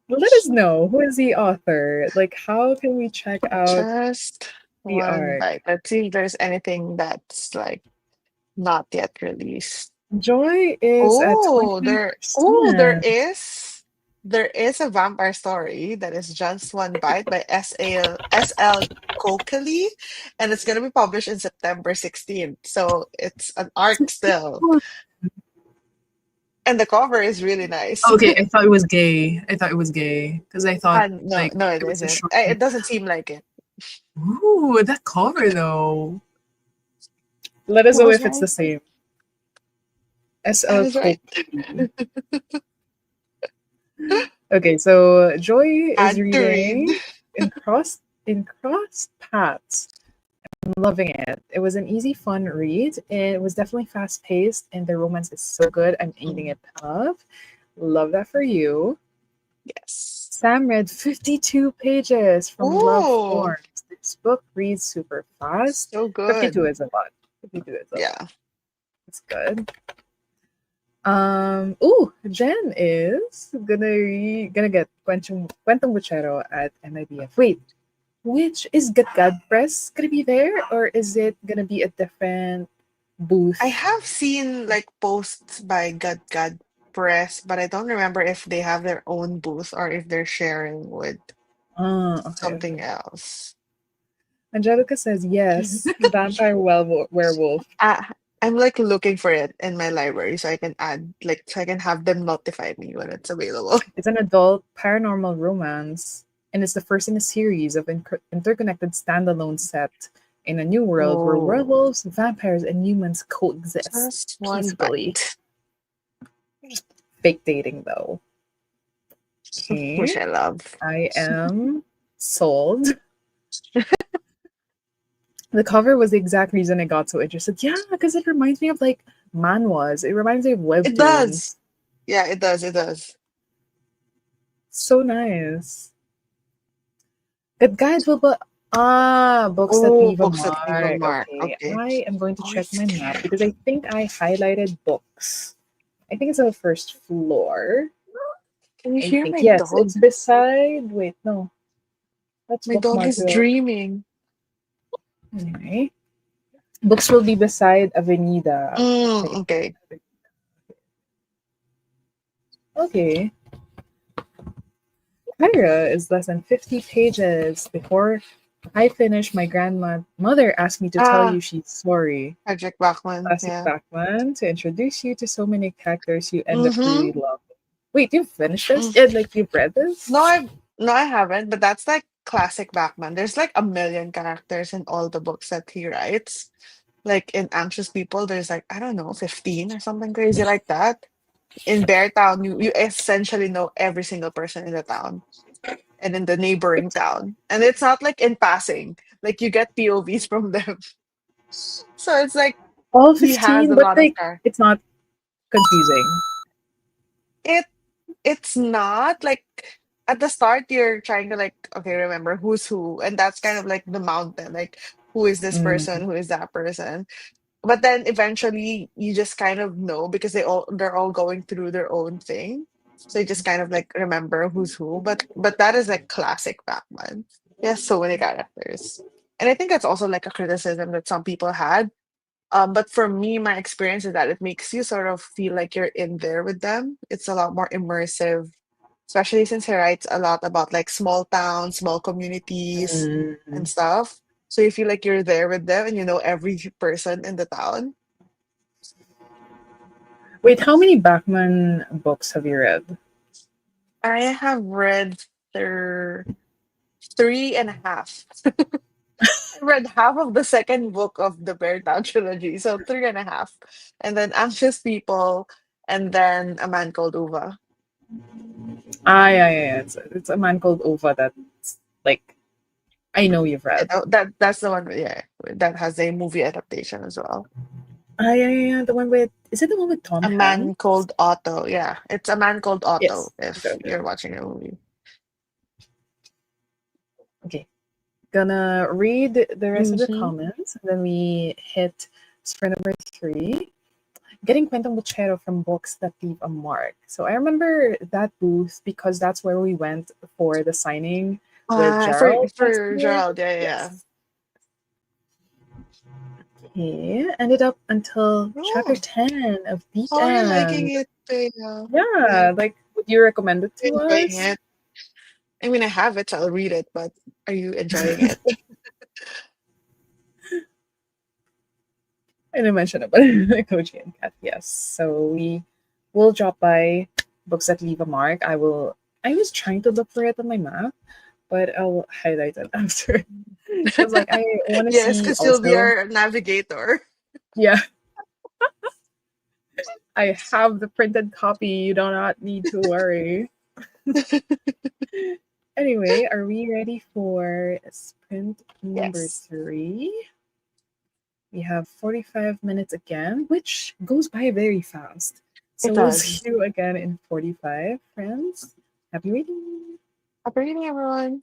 Let us know who is the author. Like, how can we check out Just the one arc? bite. Let's see if there's anything that's like not yet released. Joy is at There 29%. is a vampire story that is Just One Bite by S.L. Kokeli, and it's gonna be published in September 16th. So it's an arc still. And the cover is really nice. Okay, I thought it was gay. I thought it was gay because I thought And no, like no, it it was a isn't. short. It doesn't seem like it. Ooh, that cover though. Let us I know was if it's right. the same. I SL was right. Coke. Okay, so Joy is Had to read. reading in crossed paths. I'm loving it. It was an easy, fun read. It was definitely fast paced, and the romance is so good. I'm eating Mm, it up. Love that for you. yes. Sam read 52 pages from Love Oh, Forms. This book reads super fast. so 52 good. is a lot. 52 is a lot. Yeah. It's good. Jen is gonna get Quentin Buchero at MIBF. Wait, which is Gatgad Press gonna be there, or is it gonna be a different I booth? have seen like posts by God Press, but I don't remember if they have their own booth or if they're sharing with Okay, something okay. else. Angelica says yes. Vampire werewolf. I, I'm like looking for it in my library so I can add like so I can have them notify me when it's available. It's an adult paranormal romance, and it's the first in a series of interconnected standalone set in a new world where Oh, werewolves, vampires, and humans coexist just one peacefully. bite, Fake dating, though. Okay, which I love. I am sold. The cover was the exact reason I got so interested. Yeah, because it reminds me of like manhwas. It reminds me of It does. webtoons. Yeah, it does. It does. So nice. Good guide will books that Oh, leave a books that leave a mark. mark. Okay, Okay. I am going to Oh, check it's my map there. because I think I highlighted books. I think it's on the first floor. Can you I hear think my yes, dog? it's beside. Wait, no, that's My dog bookmark is though. dreaming. Anyway, books will be beside Avenida. Okay, Okay. okay. Kyra is less than 50 pages. Before I finish, my grandmother asked me to tell Ah, you she's sorry. Patrick Bachman. Classic Yeah. Bachman to introduce you to so many characters you end up Mm-hmm. really loving. Wait, you finished this? Yeah, like you've read this? No, I haven't, but that's like classic Bachman. There's like a million characters in all the books that he writes. Like in Anxious People, there's like, I don't know, 15 or something crazy like that. In Bear Town, you essentially know every single person in the town and in the neighboring town. And it's not like in passing. Like you get POVs from them. So it's like All he has 15, a but lot of like characters. it's not confusing. It it's not like at the start you're trying to like okay remember who's who and that's kind of like the mountain like who is this person Mm. who is that person but then eventually you just kind of know because they're all going through their own thing so you just kind of like remember who's who but that is like classic Batman. He has so many characters and I think that's also like a criticism that some people had but for me, my experience is that it makes you sort of feel like you're in there with them. It's a lot more immersive, especially since he writes a lot about like small towns, small communities, and Mm. stuff. So you feel like you're there with them and you know every person in the town. Wait, how many Bachman books have you read? I have read their three and a half. I read half of the second book of the Bear Town trilogy, so three and a half. And then Anxious People, and then A Man Called Uva. Yeah. It's a man called Ova that's like I know you've Yeah, read. that's the one, yeah, that has a movie adaptation as well. Yeah. The one with is it the one with Tom A Man Hanks? Called Otto. Yeah, it's A Man Called Otto Yes. if Okay. you're watching a movie. Okay. Gonna read the rest of the Mm-hmm. comments, and then we hit sprint number 3. Getting Cuentong Buchero from books that leave a mark. So I remember that booth because that's where we went for the signing with Gerald last For year. Gerald, yeah, yeah. Yes. He ended up until Yeah. chapter Oh, 10 of Deep how are you liking End. it, Bea? Yeah, Yeah, like would you recommend it to enjoying us? it. I mean, I have it, so I'll read it, but are you enjoying it? I didn't mention about Koji and Kat. Yes. So we we'll drop by books that leave a mark. I was trying to look for it on my map, but I'll highlight it after. Because like I want to Yes, see because you'll be also. our navigator. Yeah, I have the printed copy. You do not need to worry. Anyway, are we ready for sprint number Yes, 3? We have 45 minutes again, which goes by very fast. it So we'll does. see you again in 45, friends. Happy reading! Happy reading, everyone.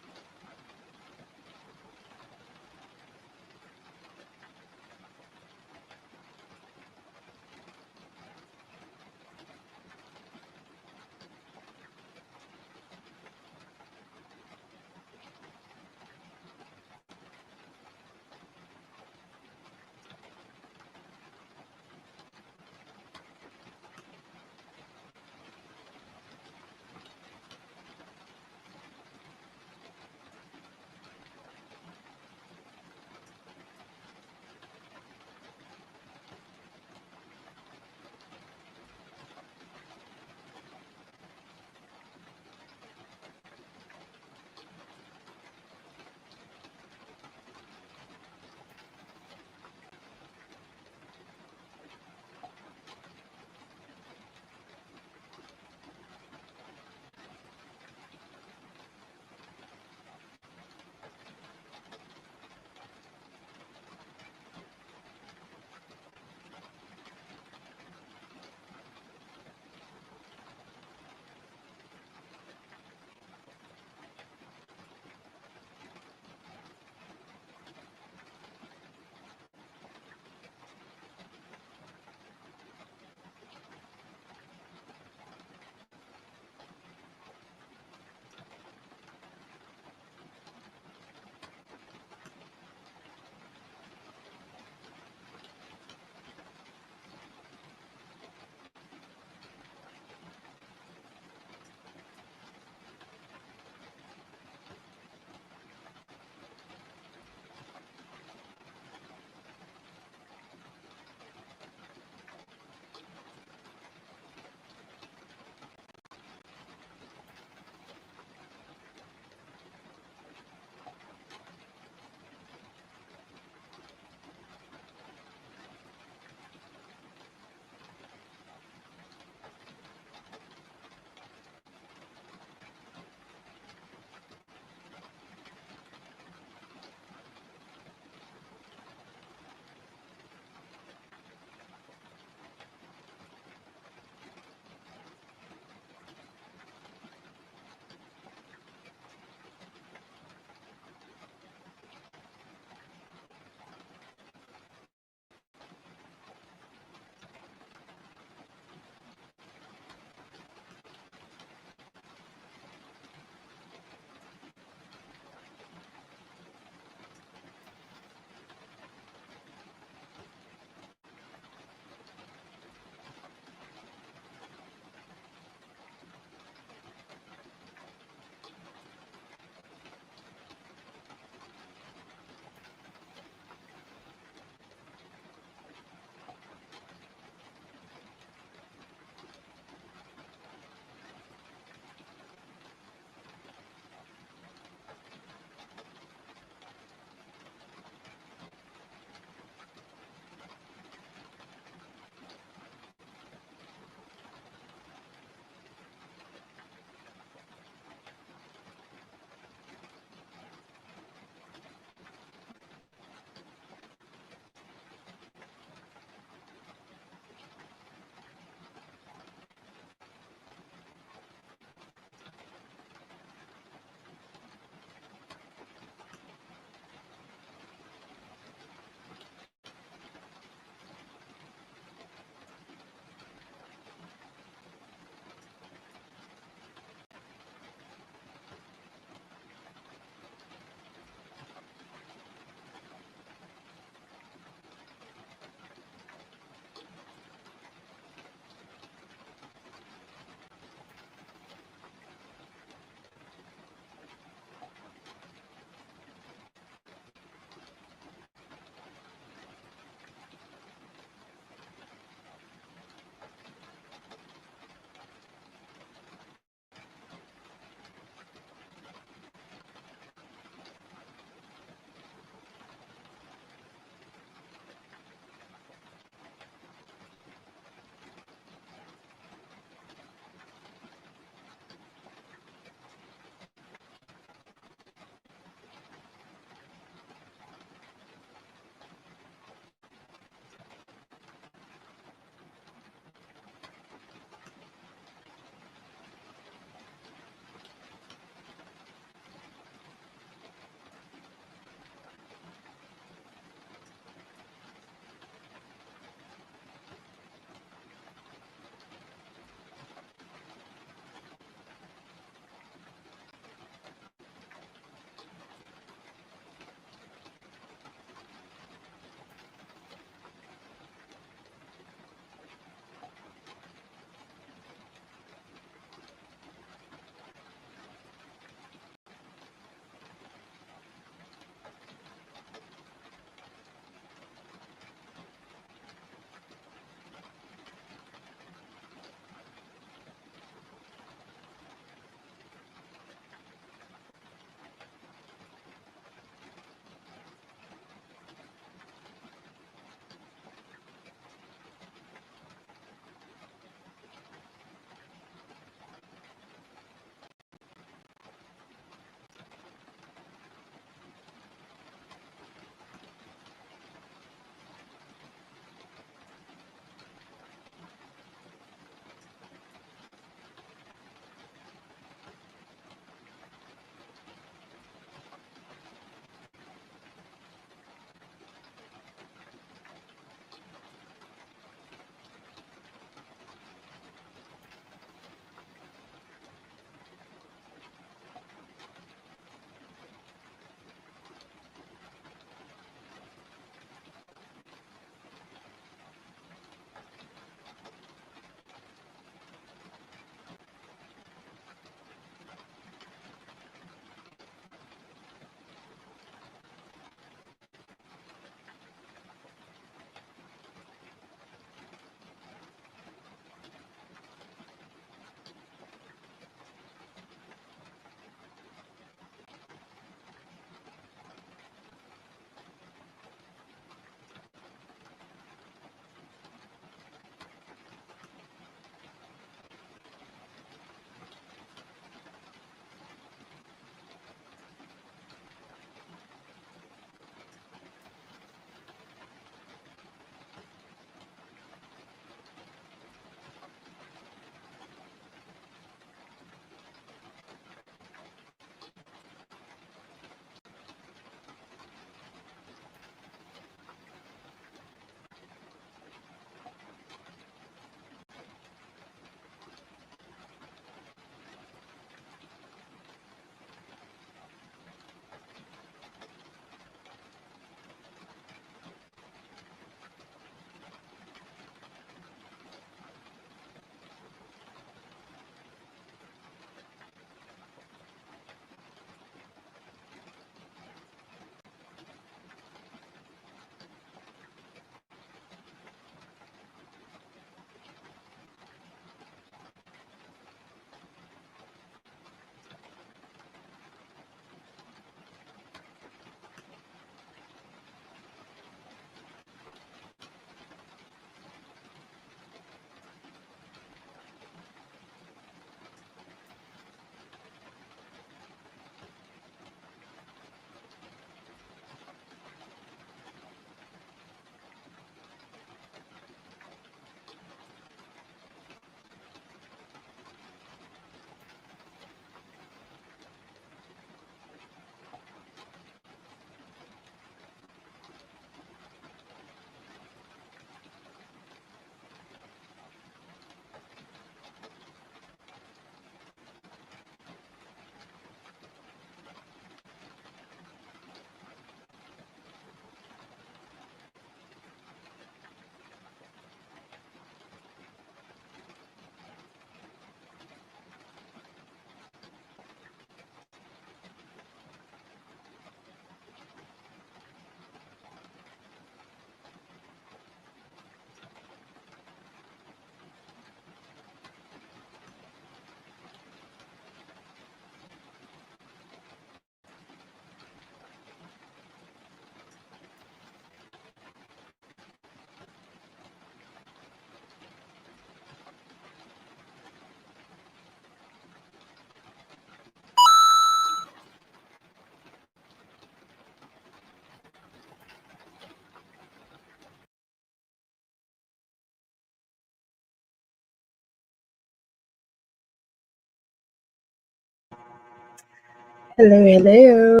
Hello, hello.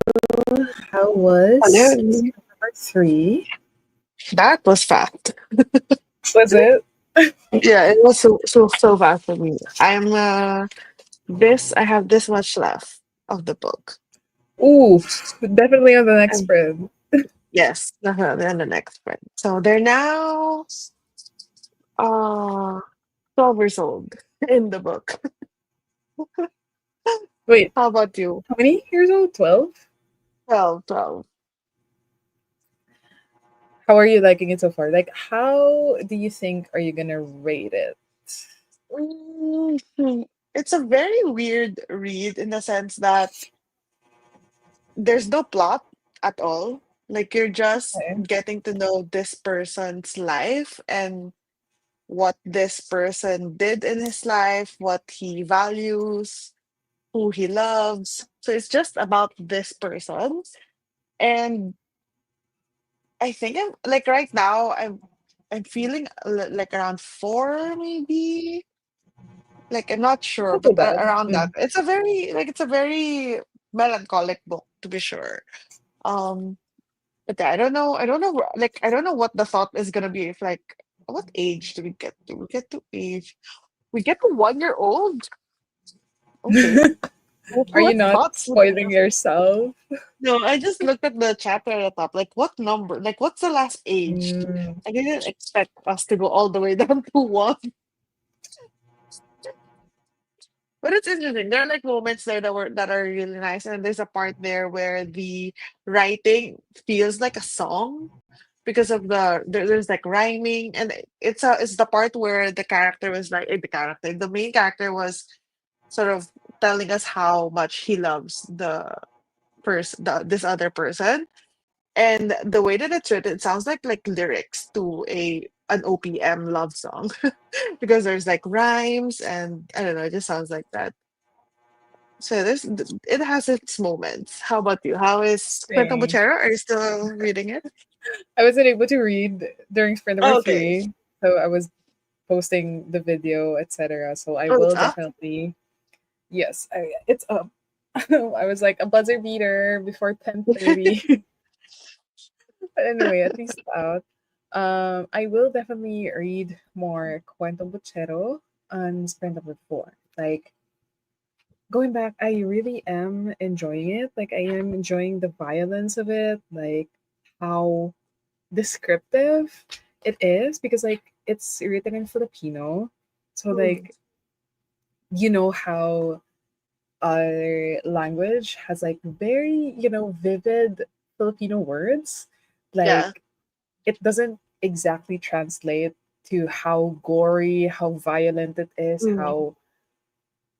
How was Hello. number 3? That was fast. Was it? Yeah, it was so fast for me. I have this much left of the book. Ooh, definitely on the next And sprint. yes, they're on the next one. So they're now uh 12 years old in the book. Wait, How about you? how many years old? 12? 12, 12. How are you liking it so far? Like, how do you think are you gonna rate it? Mhm. It's a very weird read in the sense that there's no plot at all. Like you're just Okay. getting to know this person's life and what this person did in his life, what he values, who he loves. So it's just about this person. And I think I'm like right now I'm feeling like around 4 maybe. Like I'm not sure, Not too but bad. around that. Mm. It's a very melancholic book to be sure. Um but yeah, I don't know like I don't know what the thought is gonna be if like what age do we get to? We get to age. We get to 1 year old. Okay. Are you What not thoughts would I spoiling have? yourself? No, I just looked at the chapter at the top. Like, what number? Like, what's the last age? Mm, I didn't expect us to go all the way down to one. But it's interesting. There are like moments there that are really nice, and there's a part there where the writing feels like a song because of there's like rhyming, and it's the part where the character was like the main character was sort of telling us how much he loves this other person. And the way that it's written, it sounds like lyrics to a an OPM love song because there's like rhymes and I don't know, it just sounds like that. So it has its moments. How about you? How is Cuento same. Buchero? Are you still reading it? I wasn't able to read during sprint number Oh, okay. 3, so I was posting the video, etc. So I Oh, it's will up. definitely. Yes, it's up. I was like a buzzer beater before 10:30. But anyway, at least out. I will definitely read more Cuento Buchero on Sprint number 4. Like, going back, I really am enjoying it. Like, I am enjoying the violence of it, like how descriptive it is because like it's written in Filipino. So Mm. like you know how our language has like very, vivid Filipino words. Yeah. Like it doesn't exactly translate to how gory, how violent it is, Mm.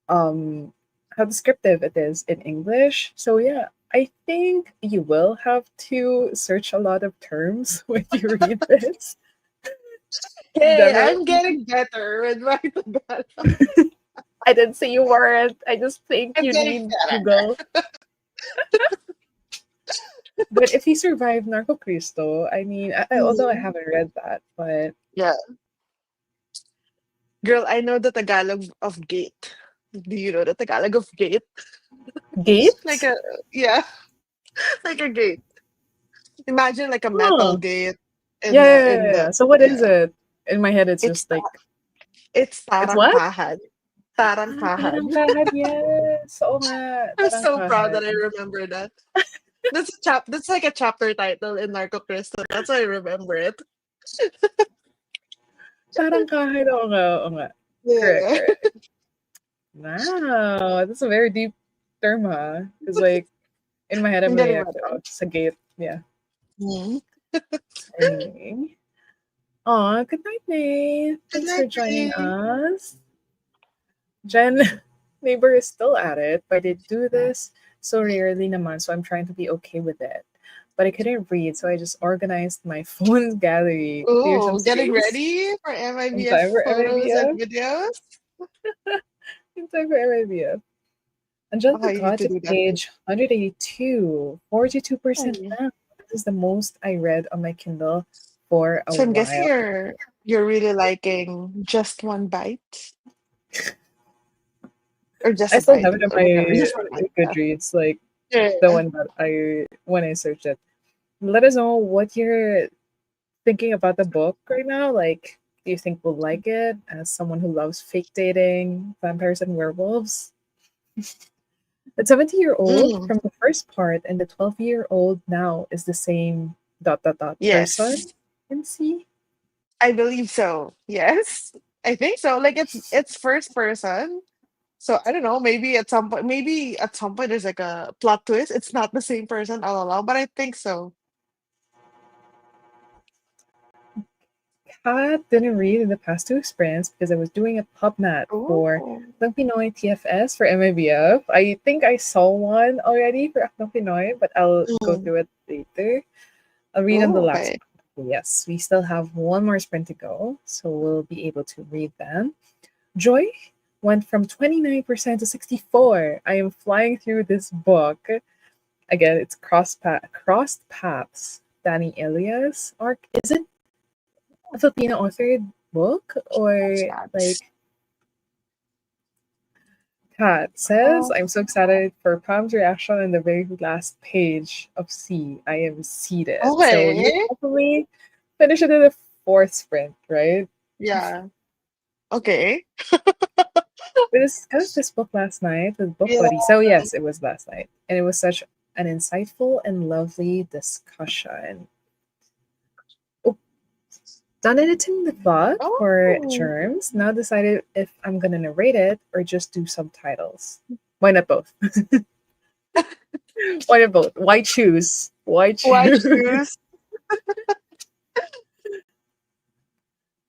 um how descriptive it is in English. So yeah, I think you will have to search a lot of terms when you read this. Hey, I'm Definitely. getting better with my Tagalog. I didn't say you weren't. I just think I'm you getting need better. Google. But if he survived Narco Cristo, I mean, although I Mhm. haven't read that, but Yeah. Girl, I know the Tagalog of gate. Do you know the Tagalog of gate? Like Gate? a yeah, like a gate. Imagine like a metal Oh, gate yeah, yeah, yeah, in the yeah. So what is yeah. it? In my head, it's It's just like, it's it's what? tarangkahan. Ah, Tarangkahan. tarangkahan, yes. Oo nga, I'm so proud tarangkahan. that I remember that. That's like a chapter title in Narco Cristo. That's why I remember it. Tarangkahan, oo nga, oo nga. Correct, Yeah. correct. Wow, that's a very deep term, huh? Because like, in my head, I'm I'm getting like, better. oh, just a gate. Yeah. Mhm. Anyway. Aw, good night, Nate. Good Thanks night, for joining Ray. us. Jen, neighbor is still at it, but I do this so rarely naman, so I'm trying to be okay with it. But I couldn't read, so I just organized my phone's gallery, clear some Oh, getting space ready for in time MIBF for photos and MIBF. videos. In time for MIBF. Oh, Angelica you need got to to do that too. page 182, 42% Oh. left. This is the most I read on my Kindle for a So I'm guessing while. you're really liking just one bite or just I a still bite have it in or whatever. my Just one bite. Yeah. Goodreads. Like, the Yeah. one that I when I searched it. Let us know what you're thinking about the book right now. Like, do you think we'll like it as someone who loves fake dating, vampires and werewolves? The 70-year-old Mm, from the first part and the 12-year-old now is the same dot dot dot person yes. in C. I believe so. Yes. I think so. Like it's first person. So I don't know, maybe at some point there's like a plot twist. It's not the same person all along, but I think so. Kat didn't read in the past two sprints because I was doing a PubMat for Oh. Akdang Pinoy TFS for MIBF. I think I saw one already for Akdang Pinoy, but I'll go Mm. through it later. I'll read on the Oh, last okay. one. Yes, we still have one more sprint to go, so we'll be able to read them. Joy went from 29% to 64. I am flying through this book. Again, it's Crossed Paths. Danny Elias arc. Is it a Filipino authored book That's or facts. like Kat says? Oh, I'm so excited for Pam's reaction in the very last page of C. I am seated. So you'll okay. probably finish it in the fourth sprint, right? Yeah. Okay. We discussed this book last night with Book Yeah. Buddy. So yes, it was last night. And it was such an insightful and lovely discussion. Oh, done editing the plot for Oh. Germs. Now decided if I'm gonna narrate it or just do subtitles. Why not both? Why not both? Why choose? Why Why choose? choose?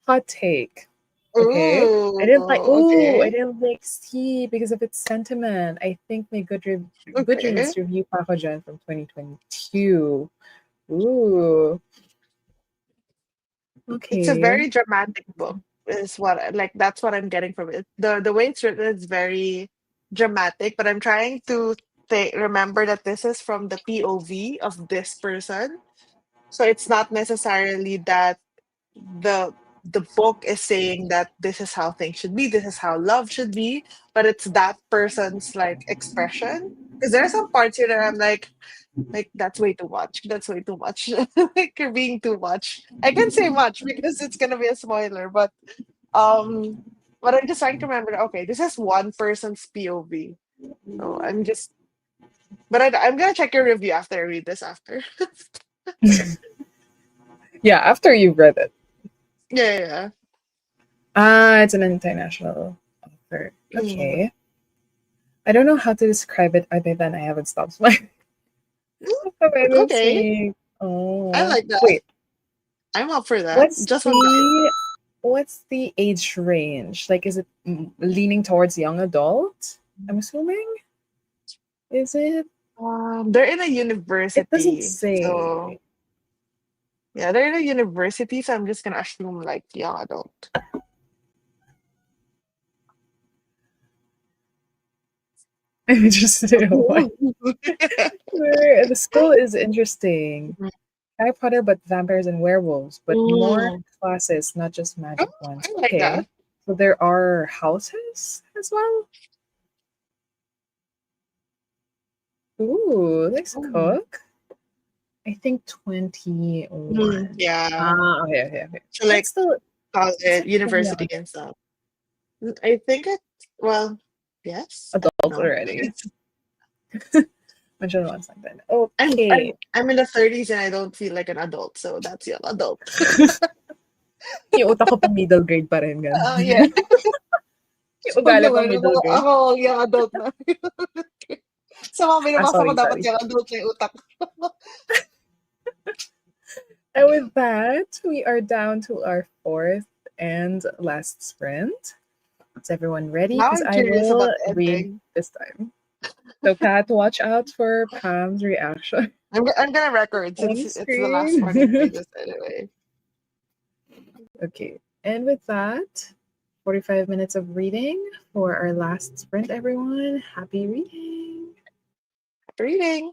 Hot take. Okay. I Ooh, didn't like I okay. didn't like C because of its sentiment. I think my Okay. Goodreads review pa ako dyan from 2022. Ooh. It's a Okay. very dramatic book, is like that's what I'm getting from it. The way it's written is very dramatic, but I'm trying to remember that this is from the POV of this person. So it's not necessarily that the the book is saying that this is how things should be, this is how love should be, but it's that person's like expression. Because there are some parts here that I'm like that's way too much. That's way too much. Like you're being too much. I can't say much because it's gonna be a spoiler, um but I'm just trying to remember, okay, this is one person's POV. So I'm gonna check your review after I read this after. Yeah, after you've read it. Yeah, yeah, Ah, it's an international author. yeah. Mm. Okay. I don't know how to describe it other than I haven't stopped smiling. Okay, let's Okay. see. I Oh, like that. wait. I'm up for that. What's Just one guy. the what's the age range? Like, is it leaning towards young adult? I'm assuming. Is it? They're in a It doesn't university. So say. yeah, they're in a university, so I'm just gonna assume like young adult. I'm interested in what. The school is interesting. Harry Potter, but vampires and werewolves, but more Mm. classes, not just Oh, magic ones. I like that. Okay. So there are houses as well. Ooh, likes to Mm. cook. I think Mm, 21. yeah. Ah, okay, okay, okay. So That's like still it's college, like pretty university young. and stuff. I think it well, yes. I don't Adults know. already. Mention one something. I'm Okay. I'm I'm in the 30s and I don't feel like an adult, so that's young adult. Yung utak ko pang middle grade pa rin, ganun. Oh yeah. Yung Wag ugali pang naman middle grade. ako young adult na. Sa mga Ah, binabasa ko sorry, dapat sorry. young adult na yung utak. And with that, we are down to our fourth and last sprint. Is everyone ready? Now Because I'm I curious about will the read ending. this time. So, Kat, watch out for Pam's reaction I'm gonna record on since it's the last screen. 40 pages anyway. Okay. And with that, 45 minutes of reading for our last sprint, everyone. Happy reading. Reading.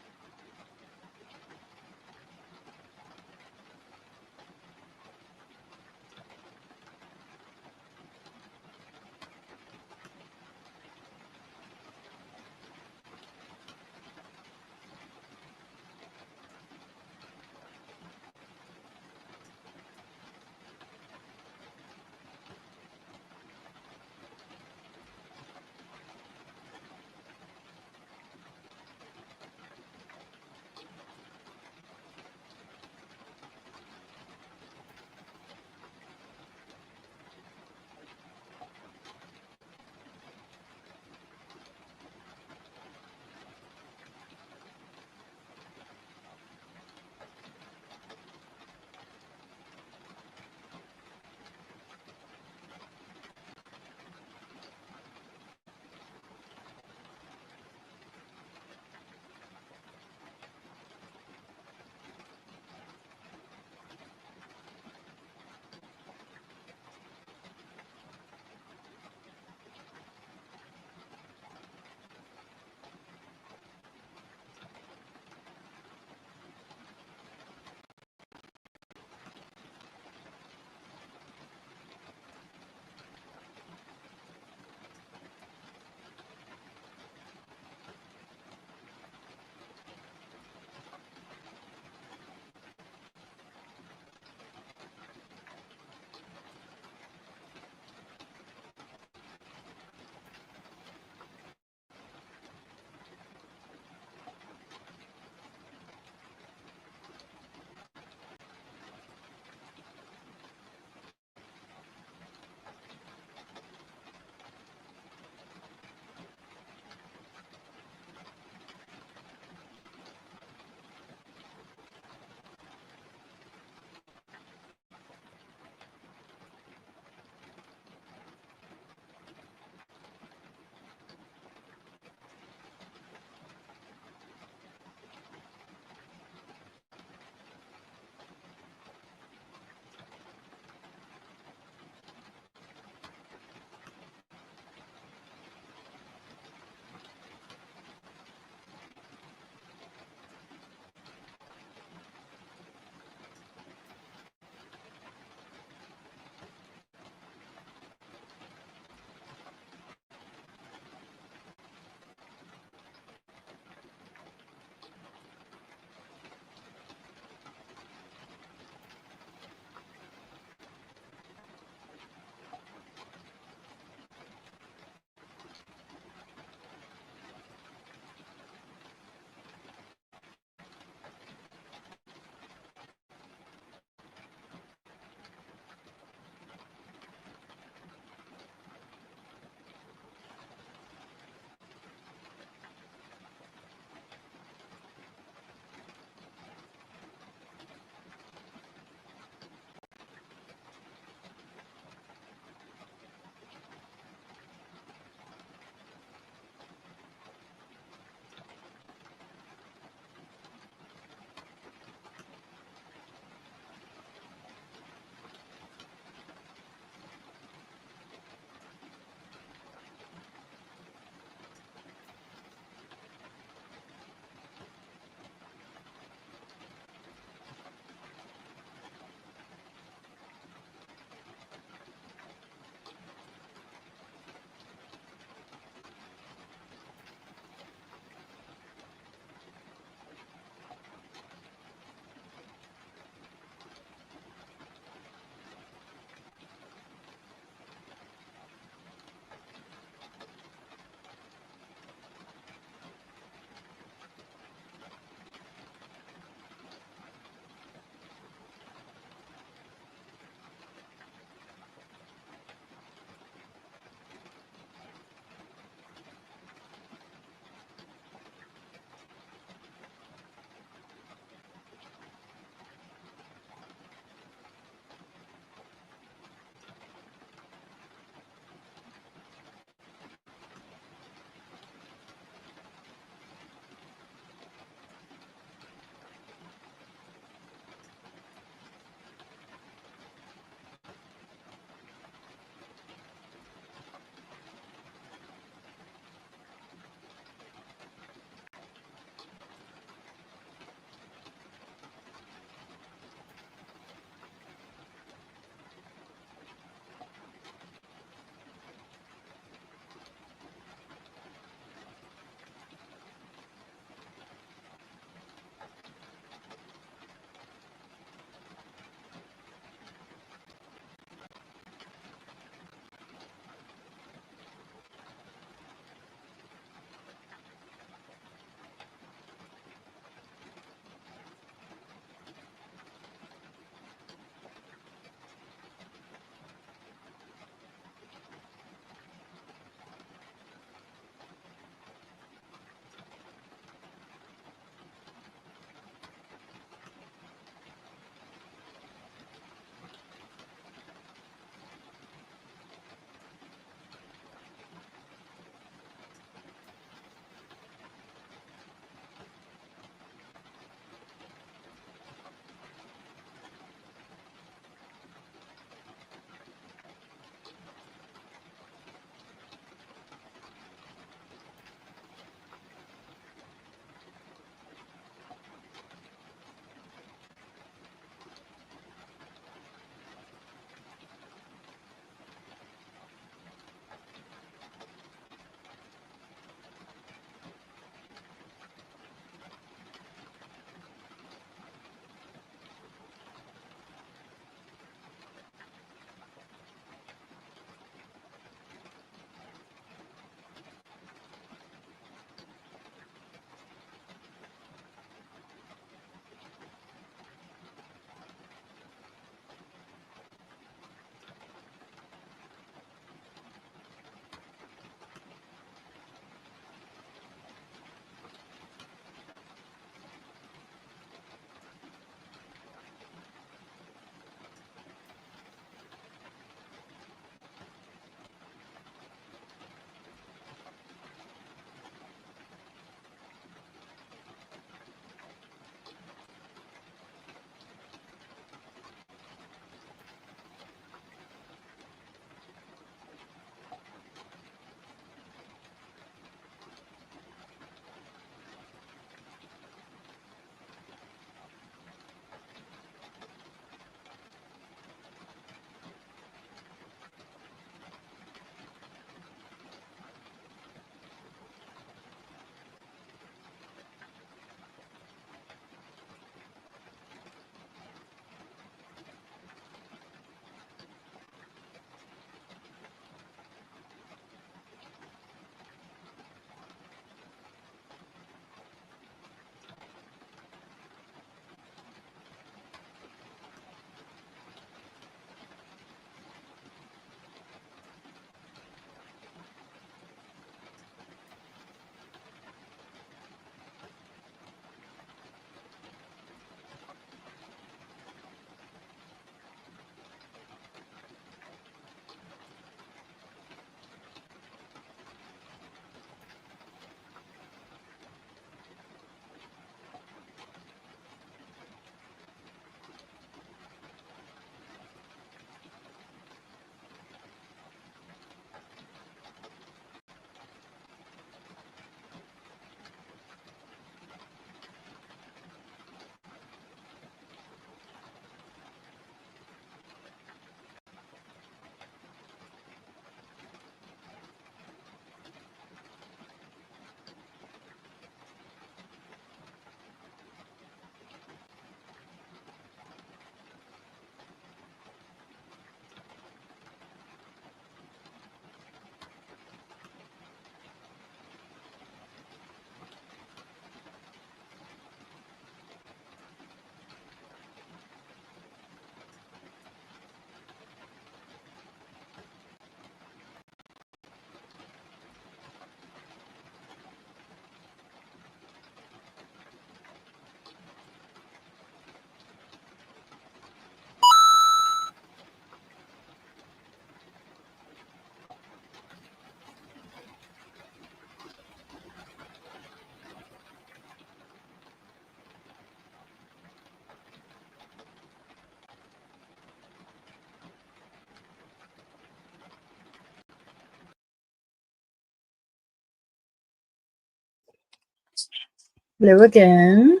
Hello again.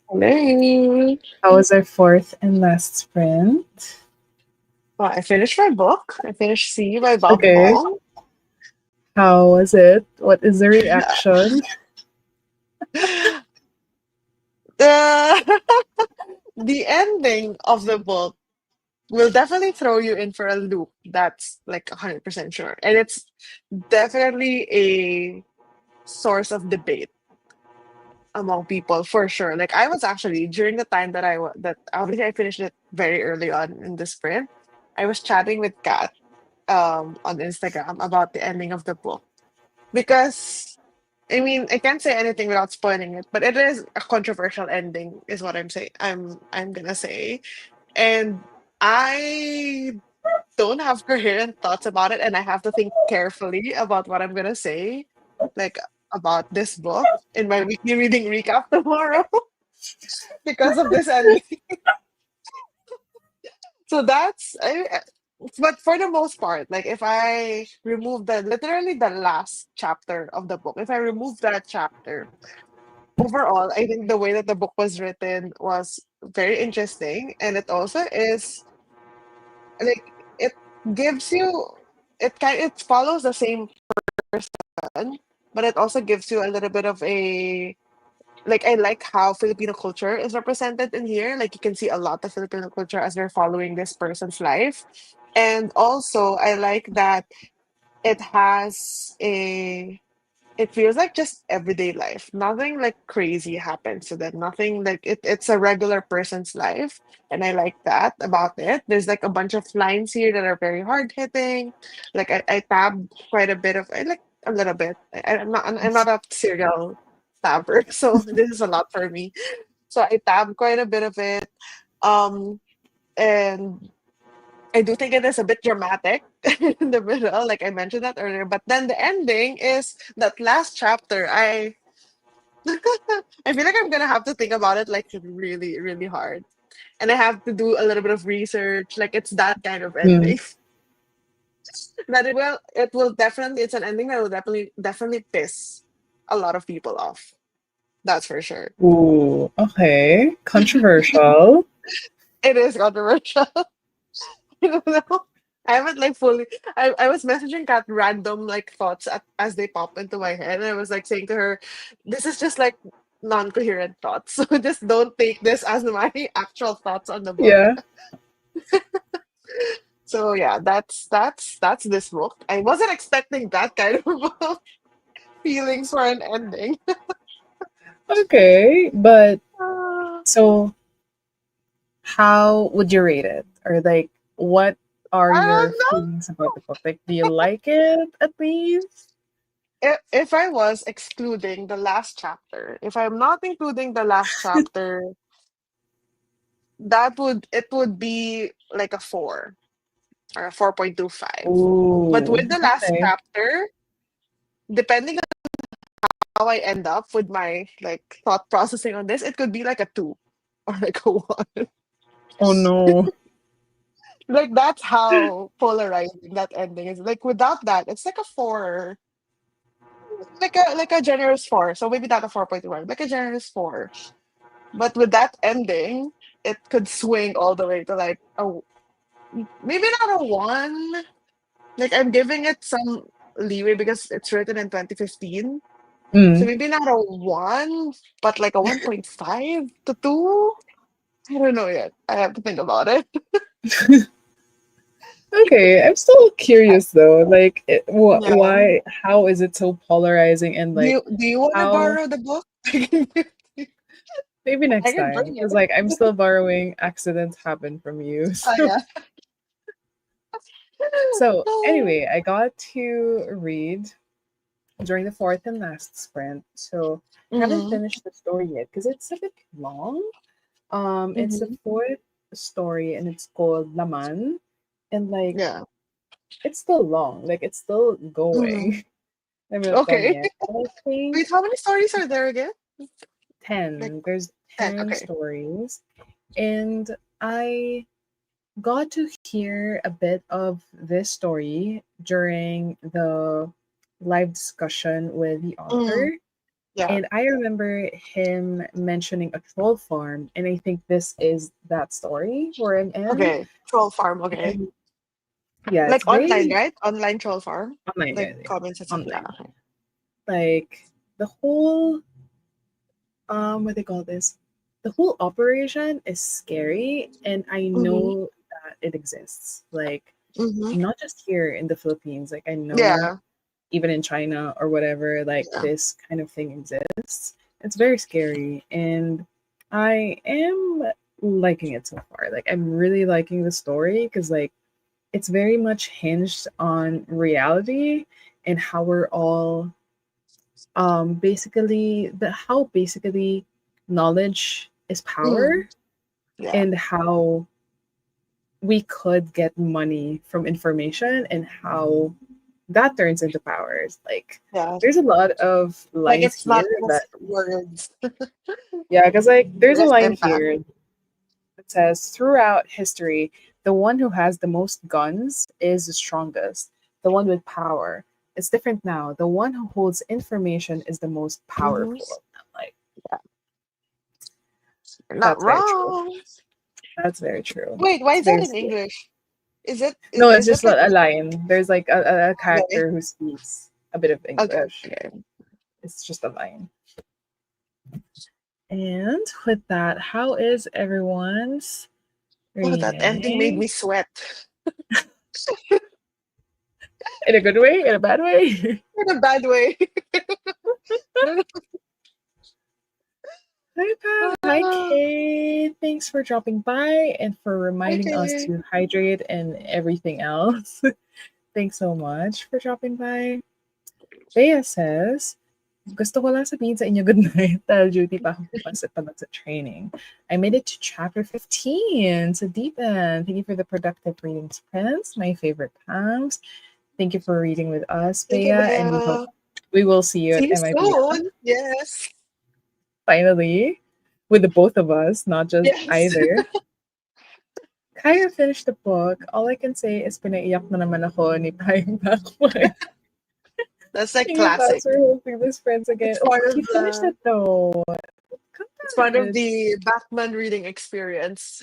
Hello. How was our fourth and last sprint? Well, I finished my book. I finished C by Bob Okay. Ong. How was it? What is the reaction? the the ending of the book will definitely throw you in for a loop. That's like 100% sure. And it's definitely a source of debate among people for sure. Like I was actually during the time that that obviously I finished it very early on in the sprint. I was chatting with Kat on Instagram about the ending of the book because I mean I can't say anything without spoiling it, but it is a controversial ending, is what I'm saying. I'm gonna say, and I don't have coherent thoughts about it, and I have to think carefully about what I'm gonna say, like about this book in my weekly reading recap tomorrow because of this ending. So but for the most part, like if I remove the literally the last chapter of the book, if I remove that chapter, overall, I think the way that the book was written was very interesting, and it also is like it gives you it follows the same person, but it also gives you a little bit of a like I like how Filipino culture is represented in here. Like you can see a lot of Filipino culture as they're following this person's life. And also I like that it has a it feels like just everyday life. Nothing like crazy happens to them. Nothing like it's a regular person's life. And I like that about it. There's like a bunch of lines here that are very hard hitting. Like I tabbed quite a bit of I like a little bit. I'm not a serial tabber, so this is a lot for me. So I tabbed quite a bit of it. Um and I do think it is a bit dramatic in the middle, like I mentioned that earlier. But then the ending is that last chapter. I feel like I'm gonna have to think about it like really, really hard, and I have to do a little bit of research. Like it's that kind of Mm. ending that it will definitely. It's an ending that will definitely piss a lot of people off. That's for sure. Ooh, okay. Controversial. It is controversial. I don't know. I haven't like fully. I was messaging Kat random like thoughts as they pop into my head, and I was like saying to her, "This is just like non-coherent thoughts, so just don't take this as my actual thoughts on the book." Yeah. So yeah, that's this book. I wasn't expecting that kind of feelings for an ending. Okay. But Uh, so how would you rate it? Or like what are I your don't know. feelings about the book? Like do you like it at least? If I was excluding the last chapter, if I'm not including the last chapter, it would be like a 4 or a 4.25. But Ooh, with the last okay. chapter, depending on how I end up with my like thought processing on this, it could be like a 2 or like a 1. Oh no. Like that's how polarizing that ending is. Like without that, it's like a 4, like a generous 4. So maybe not a 4.1, like a generous 4. But with that ending, it could swing all the way to like maybe not a 1. Like I'm giving it some leeway because it's written in 2015. So Mm. maybe not a 1, but like a 1.5 to 2. I don't know yet. I have to think about it. Okay, I'm still curious though. Like, Yeah. why? How is it so polarizing? And Do like, you want to how? borrow the book? Maybe I next can time, bring because it. like I'm still borrowing. Accidents happen from you. Oh So, yeah. so anyway, I got to read during the fourth and last sprint. So I haven't Mm-hmm. finished the story yet because it's a bit long. It's the Mm-hmm. fourth story and it's called Laman, and like Yeah. it's still long. Like it's still Mm-hmm. going. I'm not done Okay. yet. But I think Wait, how many stories are there again? Like 10. There's 10. 10 Okay. stories. And I got to hear a bit of this story during the live discussion with the Mm-hmm. author. Yeah. And I remember him mentioning a troll farm, and I think this is that story where I'm in. Okay. Troll farm. Okay. And yeah, it's Like online, very right? Online troll farm. online, Like yeah, yeah, comments and stuff. Yeah. online. Okay. Like the whole what they call this, the whole operation is scary, and I Mm-hmm. know that it exists. Like Mm-hmm. not just here in the Philippines. Like I know Yeah. even in China or whatever, like Yeah. this kind of thing exists. It's very scary, and I am liking it so far. Like I'm really liking the story because like it's very much hinged on reality and how we're all basically the how basically knowledge is power Mm. Yeah. and how we could get money from information and how that turns into powers. Like Yeah. there's a lot of Like lines it's not here that just words. yeah, because like there's a There's line impact. here that says throughout history, the one who has the most guns is the strongest. The one with power. It's different now. The one who holds information is the most Mm-hmm. powerful. I'm like, Yeah. You're not that's very true. wrong. That's very true. Wait, why It's is that very in scary. English? Is it No, it's is just it like a line. There's like a okay? character who speaks a bit of Okay. English. Okay. It's just a line. And with that, how is everyone's Oh, that ending made reading? me sweat. In a good way? In a bad way? In a bad way. Hi, Pam. Hi, Kate. Thanks for dropping by and for reminding us Okay. to hydrate and everything else. Thanks so much for dropping by. Bea says, gusto ko lang sabihin sa inyo good night dahil duty pa ako bukas at pagod sa training. I made it to chapter 15, so deep end. Thank you for the productive reading sprints, my favorite Pams. Thank you for reading with us, Thank you, Bea, and we hope Bea. we will see you See at you MIBF soon. Yes. finally with the both of us, not just Yes. either. Kaya finished the book. All I can say is pinaiyak na naman ako ni Paying Bakwan. That's like Thank you, Paz, classic. for hosting this friends again. It's Oh, part of you finished the it though. it's part of Good. the Batman reading experience.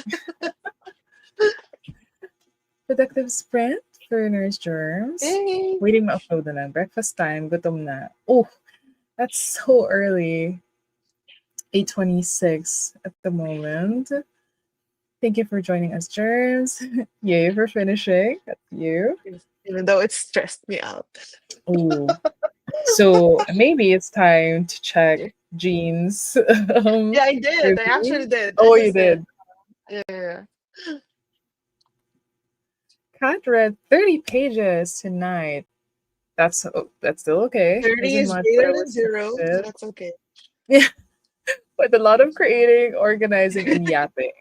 Productive sprint for Nurse Germs. Yay. Waiting ma-upload na lang. Breakfast time. Gutom na. Oh, that's so early. 8:26 at the moment. Thank you for joining us, Germs. Yay for finishing. That's you. Even though it stressed me out. Oh, so maybe it's time to check Yeah, Jean's I did. I review. actually did. I Oh, you just did. did. Yeah. Kat read 30 pages tonight. That's still okay. 30 Isn't is much, but greater I than was zero, so expected. that's okay. Yeah, with a lot of creating, organizing, and yapping.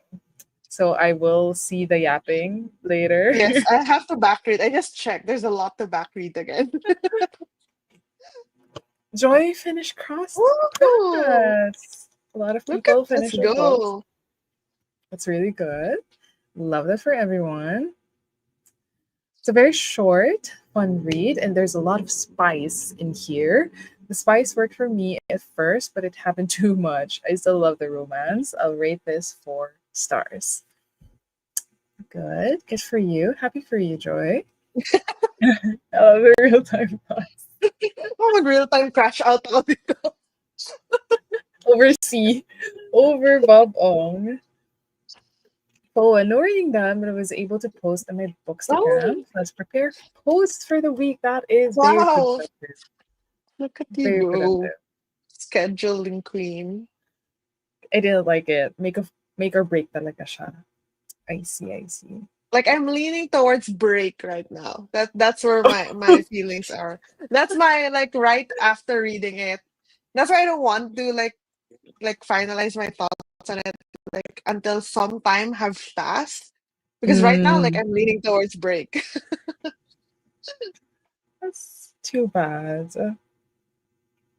So I will see the yapping later. Yes, I have to backread. I just checked. There's a lot to backread again. Joy finished Cross Woo! Press. A lot of Look at people let's finish their books. go. That's really good. Love that for everyone. It's a very short, fun read, and there's a lot of spice in here. The spice worked for me at first, but it happened too much. I still love the romance. I'll rate this 4 stars. Good. Good for you. Happy for you, Joy. I love the real time thoughts. Oh, mag real time crash out ako dito. Over C. Over Bob Ong. Oh, and no reading done, but I was able to post on my Oh, Bookstagram. Let's prepare posts for the week. That is very wow. productive. Look at you Very go. productive. Scheduling queen. I didn't like it. Make or break talaga siya. I see, I see. Like I'm leaning towards break right now. That's where my feelings are. That's my like right after reading it. That's why I don't want to like finalize my thoughts on it like until some time have passed. Because right now, like Mm, I'm leaning towards break. that's too bad.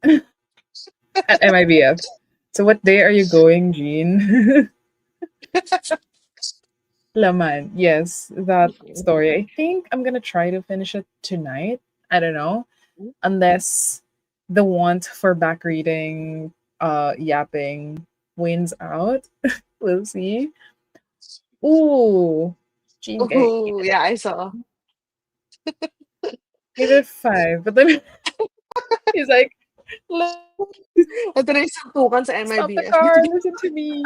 At MIBF. So what day are you going, Jean? Laman. Yes, that story. I think I'm gonna try to finish it tonight. I don't know. Unless the want for back reading, yapping wins out. We'll see. Ooh, Gene Gay. Oh, yeah, I saw. He did 5, but then he's like, "Let Ito na yung suntukan sa stop the MIBF. car, listen to me."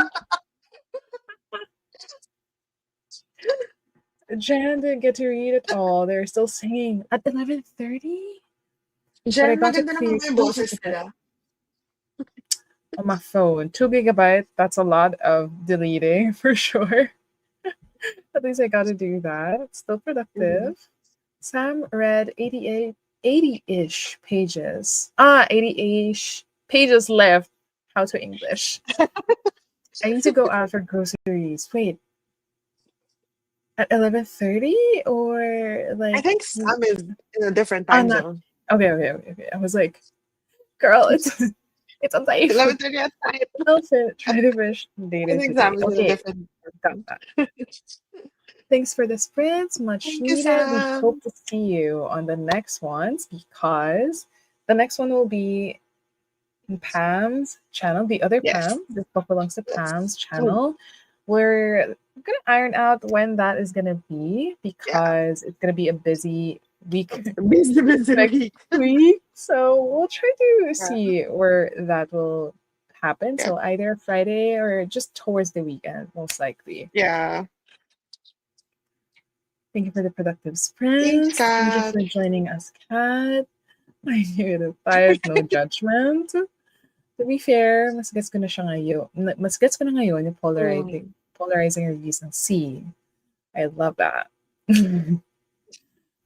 Jan didn't get to read it all. They're still singing at 11:30. But I Jen, got to maganda naman clear may 2 boses gigabytes nila. on my phone. 2 gigabyte. That's a lot of deleting for sure. At least I got to do that. Still Mhm. productive. Sam read 80-ish pages. 80-ish pages left. How to English. I need to go out for groceries. Wait, at 11:30 or I like think Sam is in a different oh time no. zone. Okay. I was like, girl, it's unsafe. 11:30 at night. I'll try to finish I later think Sam today. is in a Okay, different got time that. zone. Thanks for the sprints, much Thank you, needed. We hope Sam. to see you on the next ones because the next one will be Pam's channel, the other Yes. Pam. This book belongs to Yes. Pam's Oh, channel. We're gonna iron out when that is gonna be yeah. because it's gonna be a busy week Busy, busy next week. week. So we'll try to Yeah. see where that will happen. Yeah. So either Friday or just towards the weekend, most likely. Yeah. Thank you for the productive Thanks, sprints. Thank you Kat. for joining us, Kat. I knew the five, no judgment. To be fair, mas gets ko na siya ngayon. Mas gets ko na ngayon yung Mm. polarizing reviews ng C. I love that.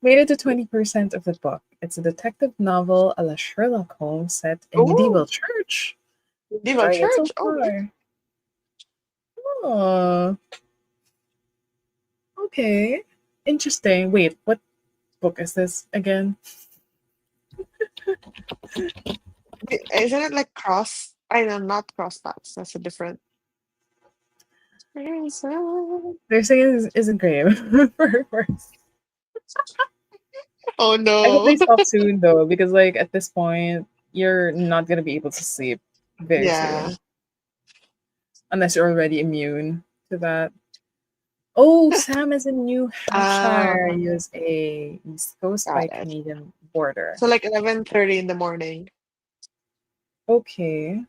Made it to 20% of the book. It's a detective novel a la Sherlock Holmes set in Oh, medieval church. Medieval Enjoying it so Church. Oh, nice. far. Oh, okay. Interesting. Wait, what book is this again? Isn't it like cross? I know, not cross paths. That's a different. They're saying is a grave for first. Oh I hope no. they stop soon though, because like at this point, you're not gonna be able to sleep very Yeah. soon unless you're already immune to that. Oh, Sam is in New Hampshire, Ah, USA, East Coast got by it. Canadian border. So like 11:30 in the morning. Okay.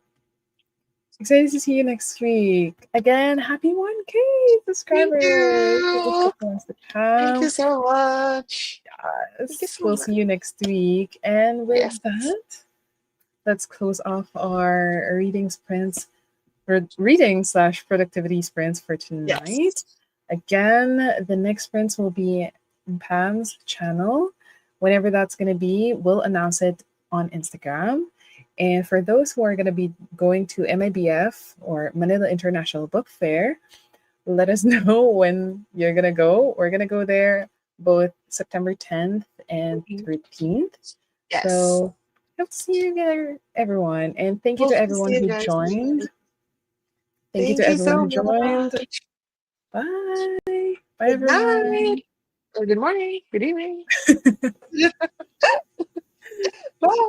Excited to see you next week. Again, happy 1K Thank subscribers. For this you. book wants to Thank you come. so much. Thank you Yes. so We'll much. see you next week. And Yes. with that, let's close off our reading slash productivity sprints for tonight. Yes. Again, the next sprints will be in Pam's channel. Whenever that's going to be, we'll announce it on Instagram. And for those who are going to be going to MIBF or Manila International Book Fair, let us know when you're going to go. We're going to go there both September 10th and Mhm. 13th. Yes. So hope to see you there, everyone. And thank you to Hope to see everyone you who guys joined. soon. Thank you to Thank you everyone so who joined. much. Bye. Bye, Good night. everyone. Or good morning. Good evening. Bye.